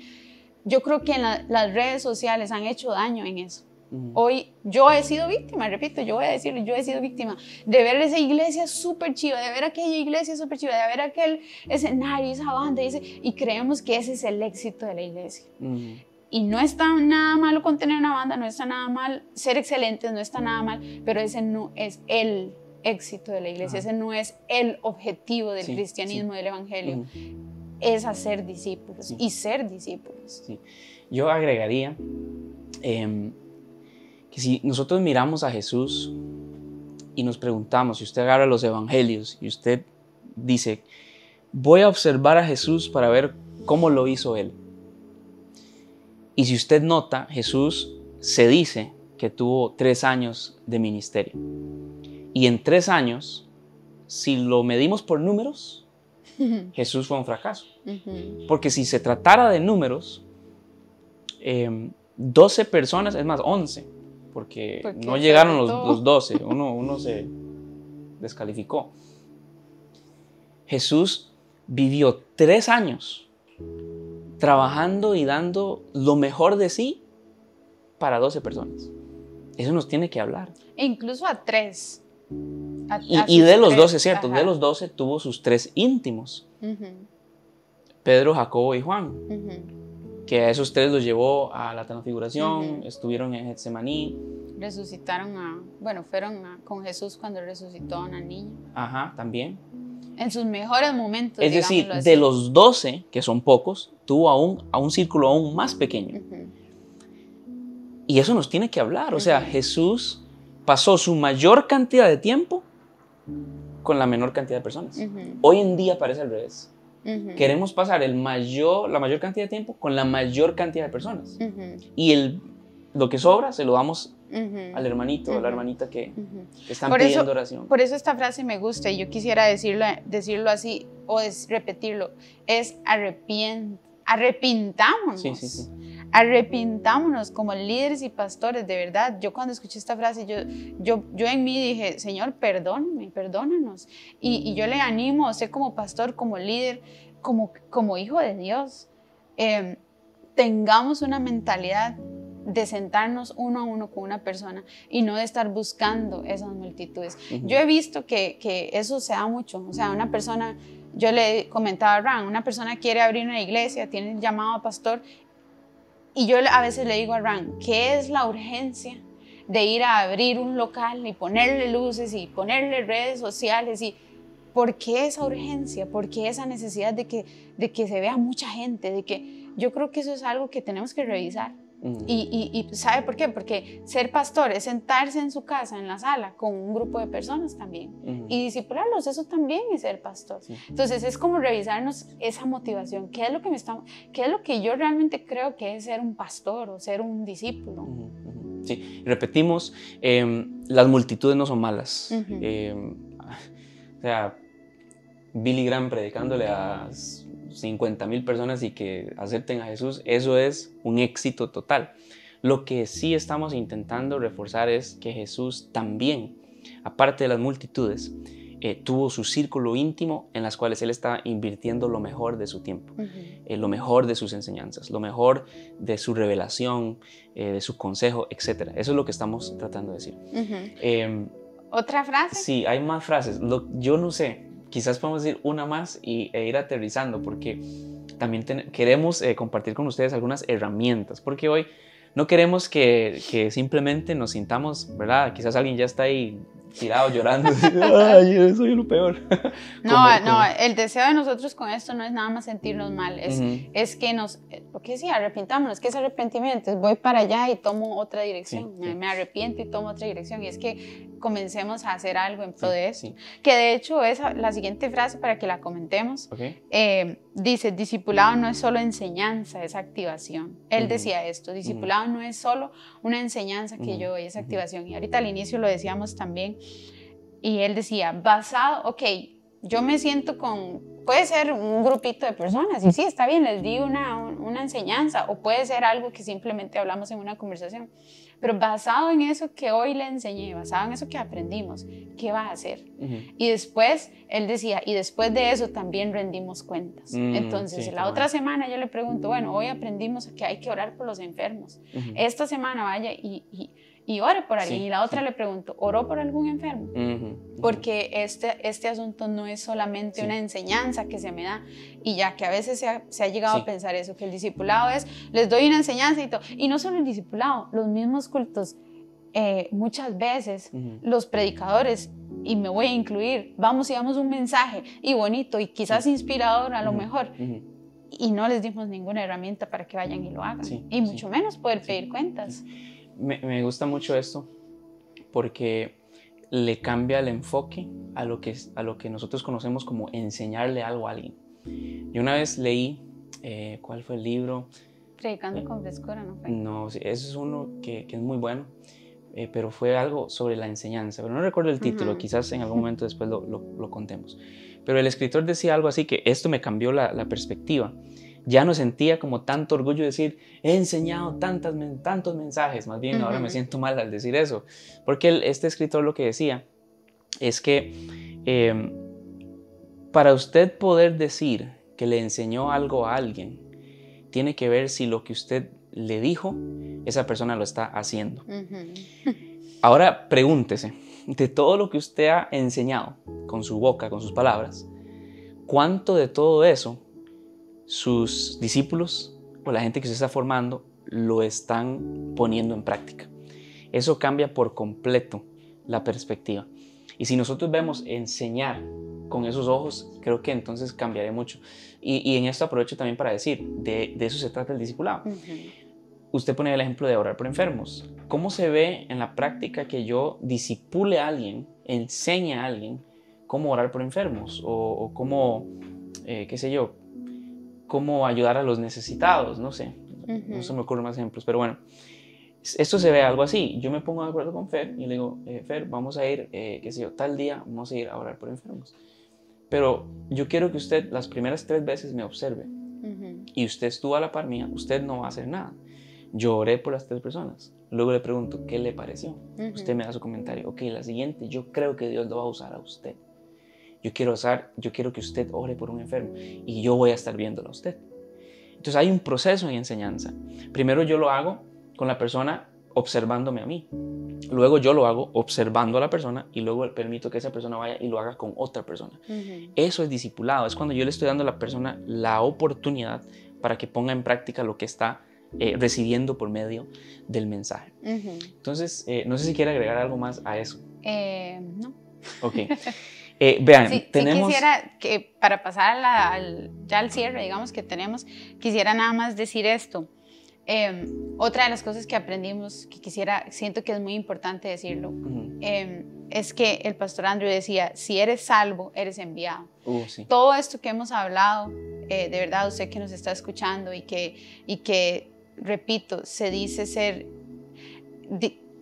Yo creo que las redes sociales han hecho daño en eso. Hoy yo he sido víctima, repito, yo voy a decirlo, yo he sido víctima de ver esa iglesia súper chiva, de ver aquella iglesia súper chiva, de ver aquel escenario, esa banda, y creemos que ese es el éxito de la iglesia. Y no está nada malo con tener una banda, no está nada mal ser excelentes, no está nada mal, pero ese no es el éxito de la iglesia, ese no es el objetivo del cristianismo, del evangelio. Es hacer discípulos y ser discípulos. Sí. Yo agregaría que si nosotros miramos a Jesús y nos preguntamos, si usted agarra los evangelios y usted dice, voy a observar a Jesús para ver cómo lo hizo Él. Y si usted nota, Jesús se dice que tuvo 3 años de ministerio. Y en 3 años, si lo medimos por números, Jesús fue un fracaso. Porque si se tratara de números, 12 personas, es más, 11, porque no llegaron los 12, uno se descalificó. Jesús vivió 3 años trabajando y dando lo mejor de sí para 12 personas. Eso nos tiene que hablar. E incluso a 3. Y de los 12, cierto, de los 12 tuvo sus 3 íntimos. Pedro, Jacobo y Juan. Que a esos 3 los llevó a la transfiguración, estuvieron en Getsemaní. Resucitaron fueron con Jesús cuando resucitó a una niña. Ajá, también. En sus mejores momentos. Es decir, de los 12, que son pocos, tuvo a un círculo aún más pequeño. Y eso nos tiene que hablar. O sea, Jesús pasó su mayor cantidad de tiempo con la menor cantidad de personas. Hoy en día parece al revés. Queremos pasar la mayor cantidad de tiempo con la mayor cantidad de personas. Y lo que sobra se lo damos al hermanito o a la hermanita que están pidiendo oración. Por eso esta frase me gusta y yo quisiera decirlo así o repetirlo. Es arrepintámonos. Sí. Arrepintámonos como líderes y pastores, de verdad. Yo cuando escuché esta frase, yo en mí dije, Señor, perdónanos. Y yo le animo a usted como pastor, como líder, como hijo de Dios. Tengamos una mentalidad de sentarnos 1 a 1 con una persona y no de estar buscando esas multitudes. Yo he visto que eso se da mucho. O sea, una persona, yo le comentaba a Ran, una persona quiere abrir una iglesia, tiene el llamado a pastor. Y yo a veces le digo a Ran, ¿qué es la urgencia de ir a abrir un local y ponerle luces y ponerle redes sociales? Y ¿por qué esa urgencia? ¿Por qué esa necesidad de que se vea mucha gente? Yo creo que eso es algo que tenemos que revisar. Y ¿sabe por qué? Porque ser pastor es sentarse en su casa, en la sala, con un grupo de personas también. Y discipularlos, eso también es ser pastor. Entonces es como revisarnos esa motivación. ¿Qué es lo que yo realmente creo que es ser un pastor o ser un discípulo? Sí, repetimos, las multitudes no son malas. O sea, Billy Graham predicándole a 50,000 personas y que acepten a Jesús, eso es un éxito total. Lo que sí estamos intentando reforzar es que Jesús también, aparte de las multitudes, tuvo su círculo íntimo en las cuales Él está invirtiendo lo mejor de su tiempo, lo mejor de sus enseñanzas, lo mejor de su revelación, de su consejo, etc. Eso es lo que estamos tratando de decir. ¿Otra frase? Sí, hay más frases. Yo no sé, quizás podemos decir una más e ir aterrizando, porque también queremos compartir con ustedes algunas herramientas, porque hoy no queremos que simplemente nos sintamos, ¿verdad? Quizás alguien ya está ahí tirado llorando. Ay, soy lo peor. No, el deseo de nosotros con esto no es nada más sentirnos mal, es que porque sí, arrepintámonos, que ese arrepentimiento es voy para allá y tomo otra dirección, me arrepiento y tomo otra dirección, y es que comencemos a hacer algo en pro de eso, que de hecho es la siguiente frase para que la comentemos. Dice, discipulado no es solo enseñanza, es activación. Él decía esto, discipulado no es solo una enseñanza que yo doy, es activación, y ahorita al inicio lo decíamos también. Y él decía, yo me siento puede ser un grupito de personas, y sí, está bien, les di una enseñanza, o puede ser algo que simplemente hablamos en una conversación, pero basado en eso que hoy le enseñé, basado en eso que aprendimos, ¿qué va a hacer? Y después, él decía, y después de eso también rendimos cuentas. Entonces, la otra semana yo le pregunto, bueno, hoy aprendimos que hay que orar por los enfermos. Esta semana vaya y ore por alguien. Y la otra le pregunto, ¿oró por algún enfermo? Porque este asunto no es solamente una enseñanza que se me da, y ya que a veces se ha llegado a pensar eso, que el discipulado es, les doy una enseñanza y todo. Y no solo el discipulado, los mismos cultos, muchas veces los predicadores, y me voy a incluir, vamos y damos un mensaje, y bonito, y quizás inspirador a lo mejor, y no les dimos ninguna herramienta para que vayan y lo hagan, y mucho menos poder pedir cuentas. Me gusta mucho esto porque le cambia el enfoque a lo que nosotros conocemos como enseñarle algo a alguien. Yo una vez leí, ¿cuál fue el libro? Predicando con frescura, ¿no fue? No, ese es uno que es muy bueno, pero fue algo sobre la enseñanza, pero no recuerdo el título, quizás en algún momento después lo contemos. Pero el escritor decía algo así, que esto me cambió la perspectiva. Ya no sentía como tanto orgullo de decir, he enseñado tantos mensajes, más bien ahora me siento mal al decir eso, porque este escritor lo que decía es que para usted poder decir que le enseñó algo a alguien, tiene que ver si lo que usted le dijo, esa persona lo está haciendo. Ahora pregúntese, de todo lo que usted ha enseñado con su boca, con sus palabras, ¿cuánto de todo eso sus discípulos o la gente que se está formando lo están poniendo en práctica? Eso cambia por completo la perspectiva. Y si nosotros vemos enseñar con esos ojos, creo que entonces cambiaré mucho. Y en esto aprovecho también para decir, de eso se trata el discipulado. Usted pone el ejemplo de orar por enfermos. ¿Cómo se ve en la práctica que yo discipule a alguien, enseñe a alguien cómo orar por enfermos? O cómo, qué sé yo, cómo ayudar a los necesitados, no sé, no se me ocurren más ejemplos, pero bueno, esto se ve algo así. Yo me pongo de acuerdo con Fer y le digo, Fer, vamos a ir, qué sé yo, tal día vamos a ir a orar por enfermos, pero yo quiero que usted las primeras 3 veces me observe y usted estuvo a la par mía, usted no va a hacer nada. Yo oré por las 3 personas, luego le pregunto, ¿qué le pareció? Usted me da su comentario, ok, la siguiente, yo creo que Dios lo va a usar a usted. Yo quiero que usted ore por un enfermo y yo voy a estar viéndolo a usted. Entonces hay un proceso en enseñanza. Primero yo lo hago con la persona observándome a mí. Luego yo lo hago observando a la persona y luego permito que esa persona vaya y lo haga con otra persona. Eso es discipulado. Es cuando yo le estoy dando a la persona la oportunidad para que ponga en práctica lo que está recibiendo por medio del mensaje. Entonces, no sé si quiere agregar algo más a eso. No. Ok. Vean, sí, tenemos... Sí quisiera que para pasar ya al cierre, digamos que tenemos, quisiera nada más decir esto. Otra de las cosas que aprendimos, siento que es muy importante decirlo, es que el pastor Andrew decía, si eres salvo, eres enviado. Sí. Todo esto que hemos hablado, de verdad, usted que nos está escuchando y que repito, se dice ser...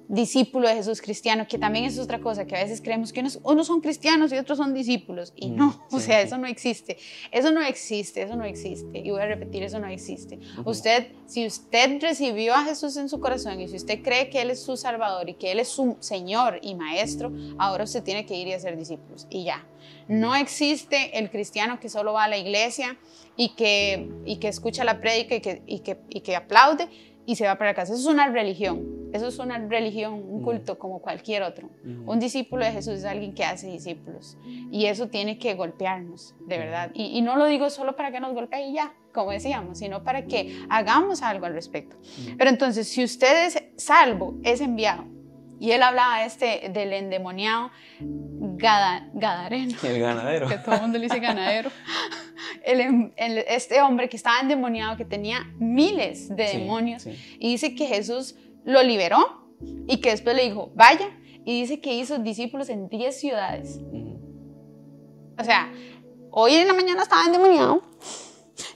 discípulo de Jesús, cristiano, que también es otra cosa, que a veces creemos que unos son cristianos y otros son discípulos, y no, o sea, eso no existe, eso no existe, eso no existe, y voy a repetir, eso no existe. Si usted recibió a Jesús en su corazón, y si usted cree que Él es su Salvador, y que Él es su Señor y Maestro, ahora usted tiene que ir y hacer discípulos, y ya. No existe el cristiano que solo va a la iglesia, y que escucha la prédica, y que aplaude, y se va para la casa. Eso es una religión, un culto como cualquier otro. Un discípulo de Jesús es alguien que hace discípulos, y eso tiene que golpearnos, de verdad. Y no lo digo solo para que nos golpee y ya, como decíamos, sino para que hagamos algo al respecto. Pero entonces, si usted es salvo, es enviado. Y él hablaba del endemoniado Gadareno. El ganadero. Que todo el mundo le dice ganadero. Este hombre que estaba endemoniado, que tenía miles de demonios, y dice que Jesús lo liberó y que después le dijo, vaya, y dice que hizo discípulos en 10 ciudades. O sea, hoy en la mañana estaba endemoniado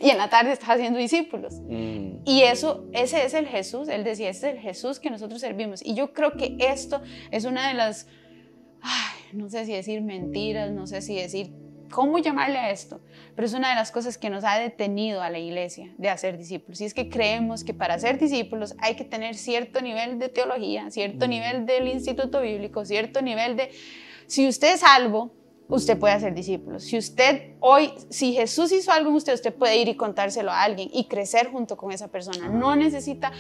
y en la tarde está haciendo discípulos. Y ese es el Jesús, él decía, ese es el Jesús que nosotros servimos. Y yo creo que esto es una de las, no sé si decir mentiras, no sé si decir cómo llamarle a esto, pero es una de las cosas que nos ha detenido a la iglesia de hacer discípulos. Y es que creemos que para ser discípulos hay que tener cierto nivel de teología, cierto nivel del instituto bíblico, cierto nivel de... Si usted es salvo, usted puede hacer discípulos. Si Jesús hizo algo en usted, usted puede ir y contárselo a alguien y crecer junto con esa persona. No necesita...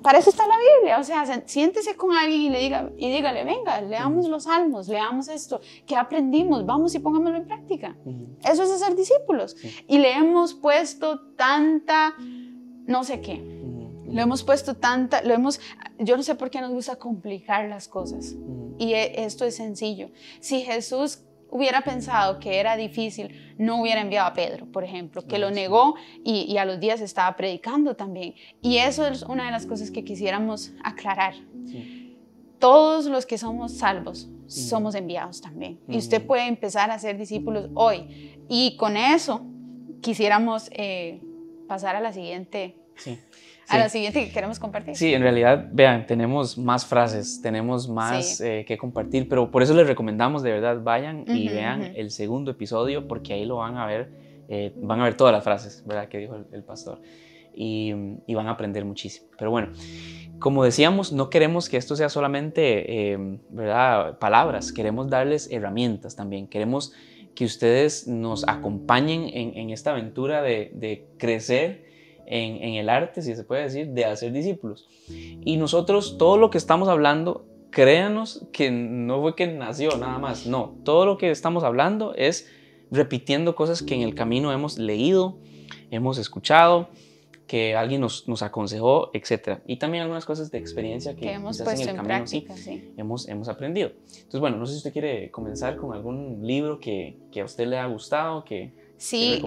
Para eso está la Biblia, o sea, siéntese con alguien y dígale, venga, leamos los salmos, leamos esto, ¿qué aprendimos? Vamos y pongámoslo en práctica. Eso es hacer discípulos. Y le hemos puesto tanta, no sé qué, yo no sé por qué nos gusta complicar las cosas. Y esto es sencillo. Si Jesús hubiera pensado que era difícil, no hubiera enviado a Pedro, por ejemplo, que lo negó y a los días estaba predicando también. Y eso es una de las cosas que quisiéramos aclarar. Todos los que somos salvos somos enviados también. Y usted puede empezar a ser discípulos hoy. Y con eso quisiéramos pasar a la siguiente... A la siguiente que queremos compartir. Sí, en realidad, vean, tenemos más frases, tenemos más que compartir, pero por eso les recomendamos, de verdad, vayan y vean el segundo episodio, porque ahí lo van a ver todas las frases, ¿verdad?, que dijo el pastor, y van a aprender muchísimo. Pero bueno, como decíamos, no queremos que esto sea solamente, ¿verdad?, palabras, queremos darles herramientas también, queremos que ustedes nos acompañen en esta aventura de crecer en el arte, si se puede decir, de hacer discípulos. Y nosotros, todo lo que estamos hablando, créanos que no fue que nació nada más, no, todo lo que estamos hablando es repitiendo cosas que en el camino hemos leído, hemos escuchado, que alguien nos aconsejó, etc. Y también algunas cosas de experiencia que hemos puesto en el camino, práctica, hemos aprendido. Entonces, bueno, no sé si usted quiere comenzar con algún libro que a usted le ha gustado, Sí,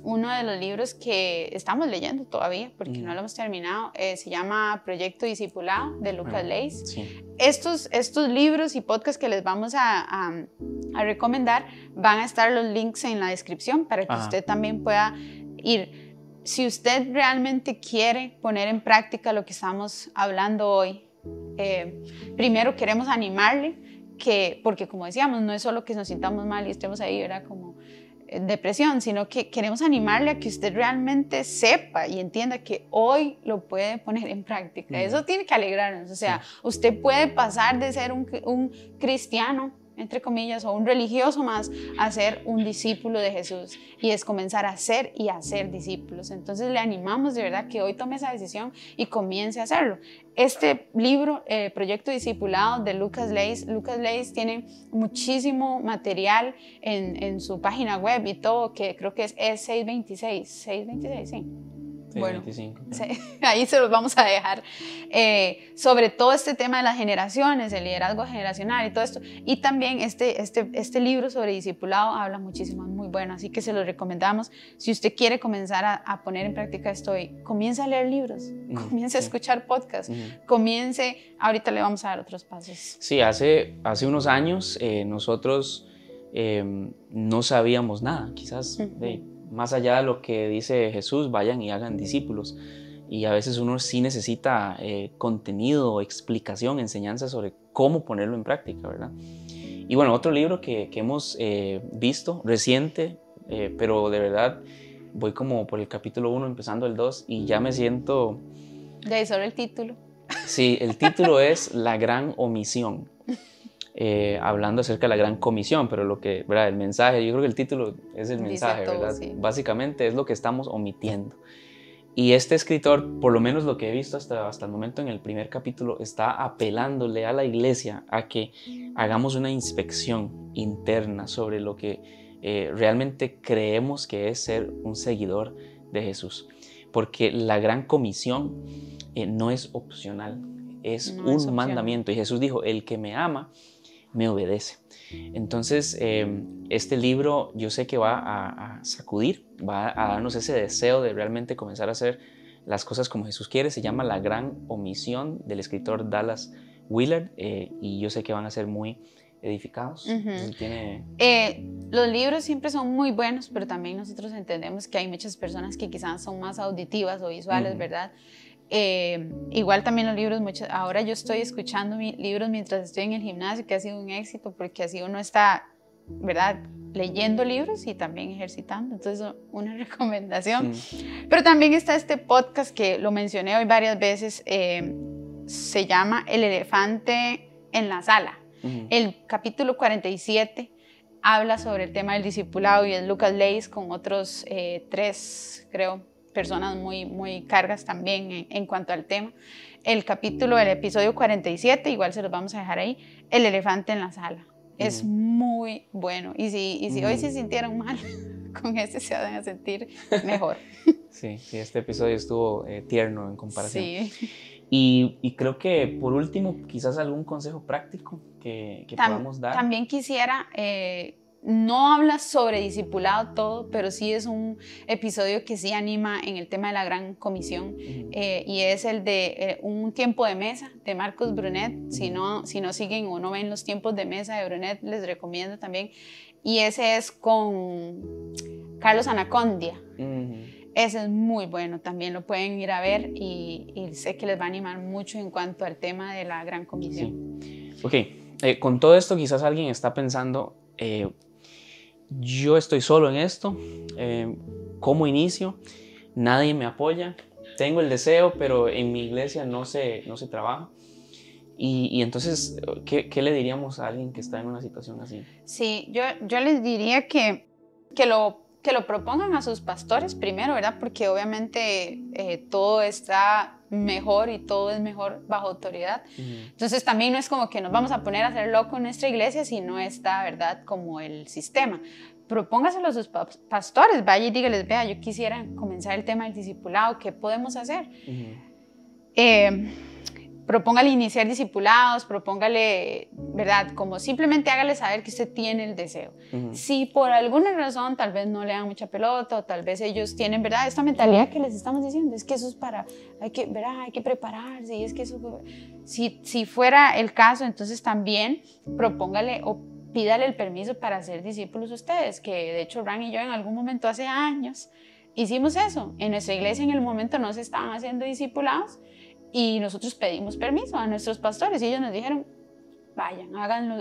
uno de los libros que estamos leyendo todavía, porque no lo hemos terminado, se llama Proyecto Discipulado, de Lucas Leis. Sí. Estos libros y podcasts que les vamos a recomendar, van a estar los links en la descripción para que usted también pueda ir. Si usted realmente quiere poner en práctica lo que estamos hablando hoy, primero queremos animarle, porque como decíamos, no es solo que nos sintamos mal y estemos ahí, ¿verdad?, como depresión, sino que queremos animarle a que usted realmente sepa y entienda que hoy lo puede poner en práctica. Eso tiene que alegrarnos. O sea, usted puede pasar de ser un cristiano, entre comillas, o un religioso más, a ser un discípulo de Jesús, y es comenzar a ser y a hacer discípulos. Entonces le animamos de verdad que hoy tome esa decisión y comience a hacerlo. Este libro, Proyecto Discipulado, de Lucas Leis tiene muchísimo material en su página web y todo, que creo que es 626, sí. Bueno, ahí se los vamos a dejar, sobre todo este tema de las generaciones, el liderazgo generacional y todo esto. Y también este libro sobre discipulado habla muchísimo, es muy bueno, así que se los recomendamos. Si usted quiere comenzar a poner en práctica esto hoy, comience a leer libros, comience a escuchar podcasts, ahorita le vamos a dar otros pasos. Sí, hace unos años nosotros no sabíamos nada, quizás más allá de lo que dice Jesús, vayan y hagan discípulos. y a veces uno sí necesita contenido, explicación, enseñanza sobre cómo ponerlo en práctica, ¿verdad? Y bueno, otro libro que hemos visto reciente, pero de verdad voy como por el capítulo 1, empezando el 2, y ya me siento... De ahí solo el título. Sí, el título es La Gran Omisión. Hablando acerca de la Gran Comisión, pero lo que, ¿verdad? El mensaje, yo creo que el título es el mensaje, todo, ¿verdad? Sí. Básicamente es lo que estamos omitiendo. Y este escritor, por lo menos lo que he visto hasta el momento en el primer capítulo, está apelándole a la iglesia a que hagamos una inspección interna sobre lo que realmente creemos que es ser un seguidor de Jesús. Porque la Gran Comisión no es opcional, es un mandamiento. Y Jesús dijo, el que me ama, me obedece. Entonces, este libro yo sé que va a sacudir, va a darnos ese deseo de realmente comenzar a hacer las cosas como Jesús quiere. Se llama La Gran Omisión, del escritor Dallas Willard, y yo sé que van a ser muy edificados. Los libros siempre son muy buenos, pero también nosotros entendemos que hay muchas personas que quizás son más auditivas o visuales, ¿verdad? Igual también los libros, ahora yo estoy escuchando libros mientras estoy en el gimnasio, que ha sido un éxito porque así uno está, ¿verdad?, leyendo libros y también ejercitando. Entonces, una recomendación. Pero también está este podcast que lo mencioné hoy varias veces, se llama El elefante en la sala. El capítulo 47 habla sobre el tema del discipulado y es Lucas Leis con otros 3, creo, personas muy cargas también en cuanto al tema. El episodio 47, igual se los vamos a dejar ahí, El elefante en la sala. Es muy bueno. Y si hoy se sintieron mal, con ese se van a sentir mejor. Sí, este episodio estuvo tierno en comparación. Sí. Y creo que por último, quizás algún consejo práctico que podamos dar. También quisiera... no habla sobre discipulado todo, pero sí es un episodio que sí anima en el tema de la Gran Comisión, y es el de Un tiempo de mesa de Marcos Brunet. Si no siguen o no ven los tiempos de mesa de Brunet, les recomiendo también. Y ese es con Carlos Anacondia. Ese es muy bueno, también lo pueden ir a ver y sé que les va a animar mucho en cuanto al tema de la Gran Comisión. Sí. Ok, con todo esto quizás alguien está pensando... yo estoy solo en esto, ¿cómo inicio? Nadie me apoya, tengo el deseo, pero en mi iglesia no se trabaja. Y entonces, ¿qué le diríamos a alguien que está en una situación así? Sí, yo les diría que lo propongan a sus pastores primero, ¿verdad? Porque obviamente todo está mejor y todo es mejor bajo autoridad. Entonces también no es como que nos vamos a poner a hacer loco en nuestra iglesia si no está, ¿verdad?, como el sistema. Propóngaselo a sus pastores, vaya y dígales, vea, yo quisiera comenzar el tema del discipulado, ¿qué podemos hacer? Propóngale iniciar discipulados, propóngale, ¿verdad? Como simplemente hágale saber que usted tiene el deseo. Si por alguna razón tal vez no le dan mucha pelota o tal vez ellos tienen, ¿verdad?, esta mentalidad que les estamos diciendo, es que eso es para, ¿verdad?, hay que prepararse, y es que eso, si fuera el caso, entonces también propóngale o pídale el permiso para hacer discípulos ustedes, que de hecho Ran y yo en algún momento hace años hicimos eso. En nuestra iglesia en el momento no se estaban haciendo discipulados, y nosotros pedimos permiso a nuestros pastores y ellos nos dijeron, vayan,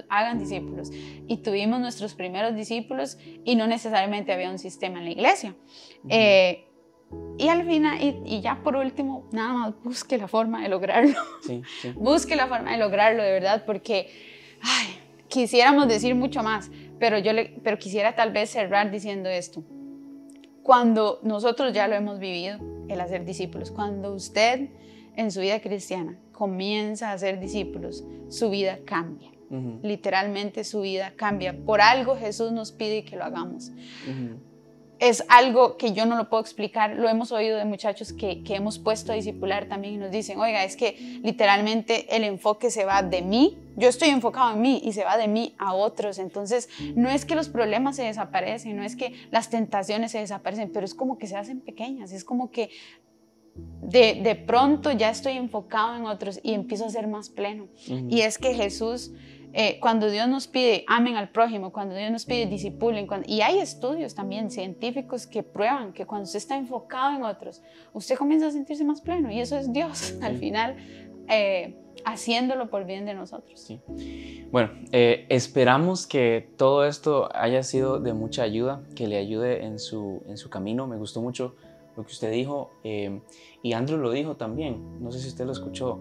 hagan discípulos. Y tuvimos nuestros primeros discípulos y no necesariamente había un sistema en la iglesia. Y al final, y ya por último, nada más busque la forma de lograrlo. Sí. Busque la forma de lograrlo, de verdad, porque quisiéramos decir mucho más, pero quisiera tal vez cerrar diciendo esto. Cuando nosotros ya lo hemos vivido, el hacer discípulos, cuando usted en su vida cristiana comienza a hacer discípulos, su vida cambia. Literalmente su vida cambia. Por algo Jesús nos pide que lo hagamos. Es algo que yo no lo puedo explicar. Lo hemos oído de muchachos que hemos puesto a discipular también y nos dicen, oiga, es que literalmente el enfoque se va de mí, yo estoy enfocado en mí y se va de mí a otros. Entonces no es que los problemas se desaparecen, no es que las tentaciones se desaparecen, pero es como que se hacen pequeñas, es como que de pronto ya estoy enfocado en otros y empiezo a ser más pleno. Y es que Jesús Cuando Dios nos pide amen al prójimo, cuando Dios nos pide discipulen, y hay estudios también científicos que prueban que cuando usted está enfocado en otros, usted comienza a sentirse más pleno, y eso es Dios al final haciéndolo por bien de nosotros. Sí. Bueno, esperamos que todo esto haya sido de mucha ayuda, que le ayude en su camino. Me gustó mucho lo que usted dijo, y Andrew lo dijo también, no sé si usted lo escuchó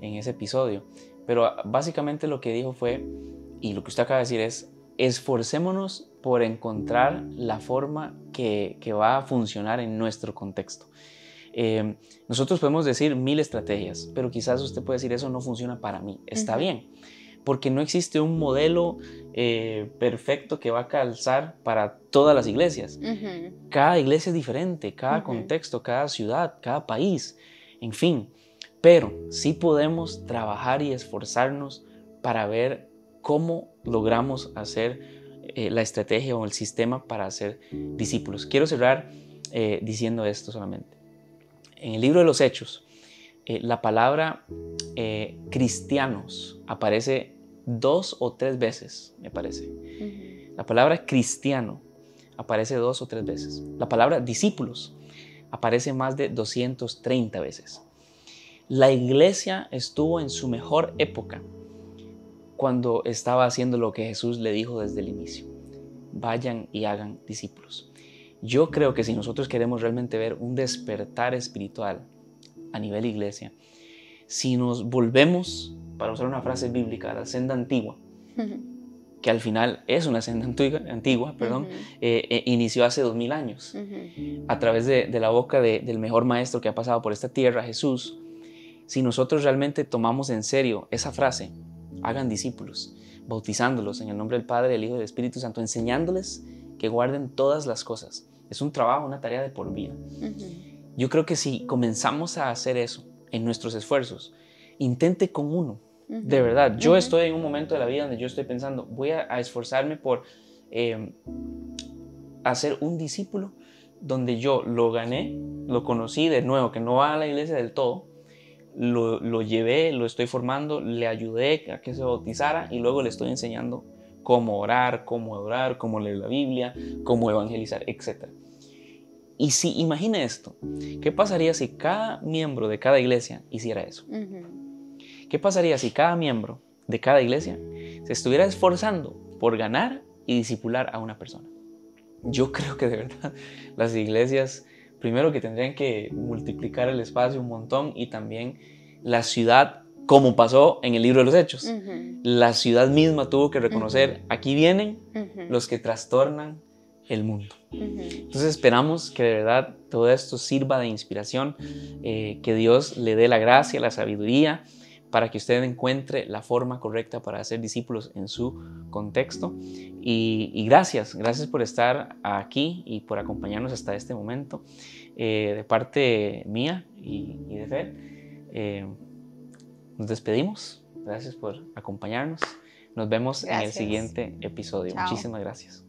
en ese episodio, pero básicamente lo que dijo fue, y lo que usted acaba de decir es, esforcémonos por encontrar la forma que va a funcionar en nuestro contexto. Nosotros podemos decir 1000 estrategias, pero quizás usted puede decir, eso no funciona para mí. Está bien, porque no existe un modelo perfecto que va a calzar para todas las iglesias. Cada iglesia es diferente, cada contexto, cada ciudad, cada país, en fin. Pero sí podemos trabajar y esforzarnos para ver cómo logramos hacer la estrategia o el sistema para hacer discípulos. Quiero cerrar diciendo esto solamente. En el libro de los Hechos, la palabra cristianos aparece 2 o 3 veces, me parece. La palabra cristiano aparece 2 o 3 veces. La palabra discípulos aparece más de 230 veces. La iglesia estuvo en su mejor época cuando estaba haciendo lo que Jesús le dijo desde el inicio. Vayan y hagan discípulos. Yo creo que si nosotros queremos realmente ver un despertar espiritual a nivel iglesia, si nos volvemos, para usar una frase bíblica, a la senda antigua, que al final es una senda antigua, inició hace 2000 años, a través de la boca del mejor maestro que ha pasado por esta tierra, Jesús. Si nosotros realmente tomamos en serio esa frase, hagan discípulos, bautizándolos en el nombre del Padre, del Hijo y del Espíritu Santo, enseñándoles que guarden todas las cosas. Es un trabajo, una tarea de por vida. Yo creo que si comenzamos a hacer eso en nuestros esfuerzos, intente con uno. De verdad, yo estoy en un momento de la vida donde yo estoy pensando, voy a esforzarme por hacer un discípulo donde yo lo gané, lo conocí de nuevo, que no va a la iglesia del todo, lo llevé, lo estoy formando, le ayudé a que se bautizara y luego le estoy enseñando cómo orar, cómo adorar, cómo leer la Biblia, cómo evangelizar, etc. Y si imagine esto, ¿qué pasaría si cada miembro de cada iglesia hiciera eso? ¿Qué pasaría si cada miembro de cada iglesia se estuviera esforzando por ganar y discipular a una persona? Yo creo que de verdad las iglesias, primero que tendrían que multiplicar el espacio un montón, y también la ciudad, como pasó en el libro de los Hechos. La ciudad misma tuvo que reconocer, aquí vienen los que trastornan el mundo. Entonces esperamos que de verdad todo esto sirva de inspiración, que Dios le dé la gracia, la sabiduría, para que usted encuentre la forma correcta para hacer discípulos en su contexto. Y gracias por estar aquí y por acompañarnos hasta este momento. De parte mía y de Fer, nos despedimos. Gracias por acompañarnos. Nos vemos en el siguiente episodio. Chao. Muchísimas gracias.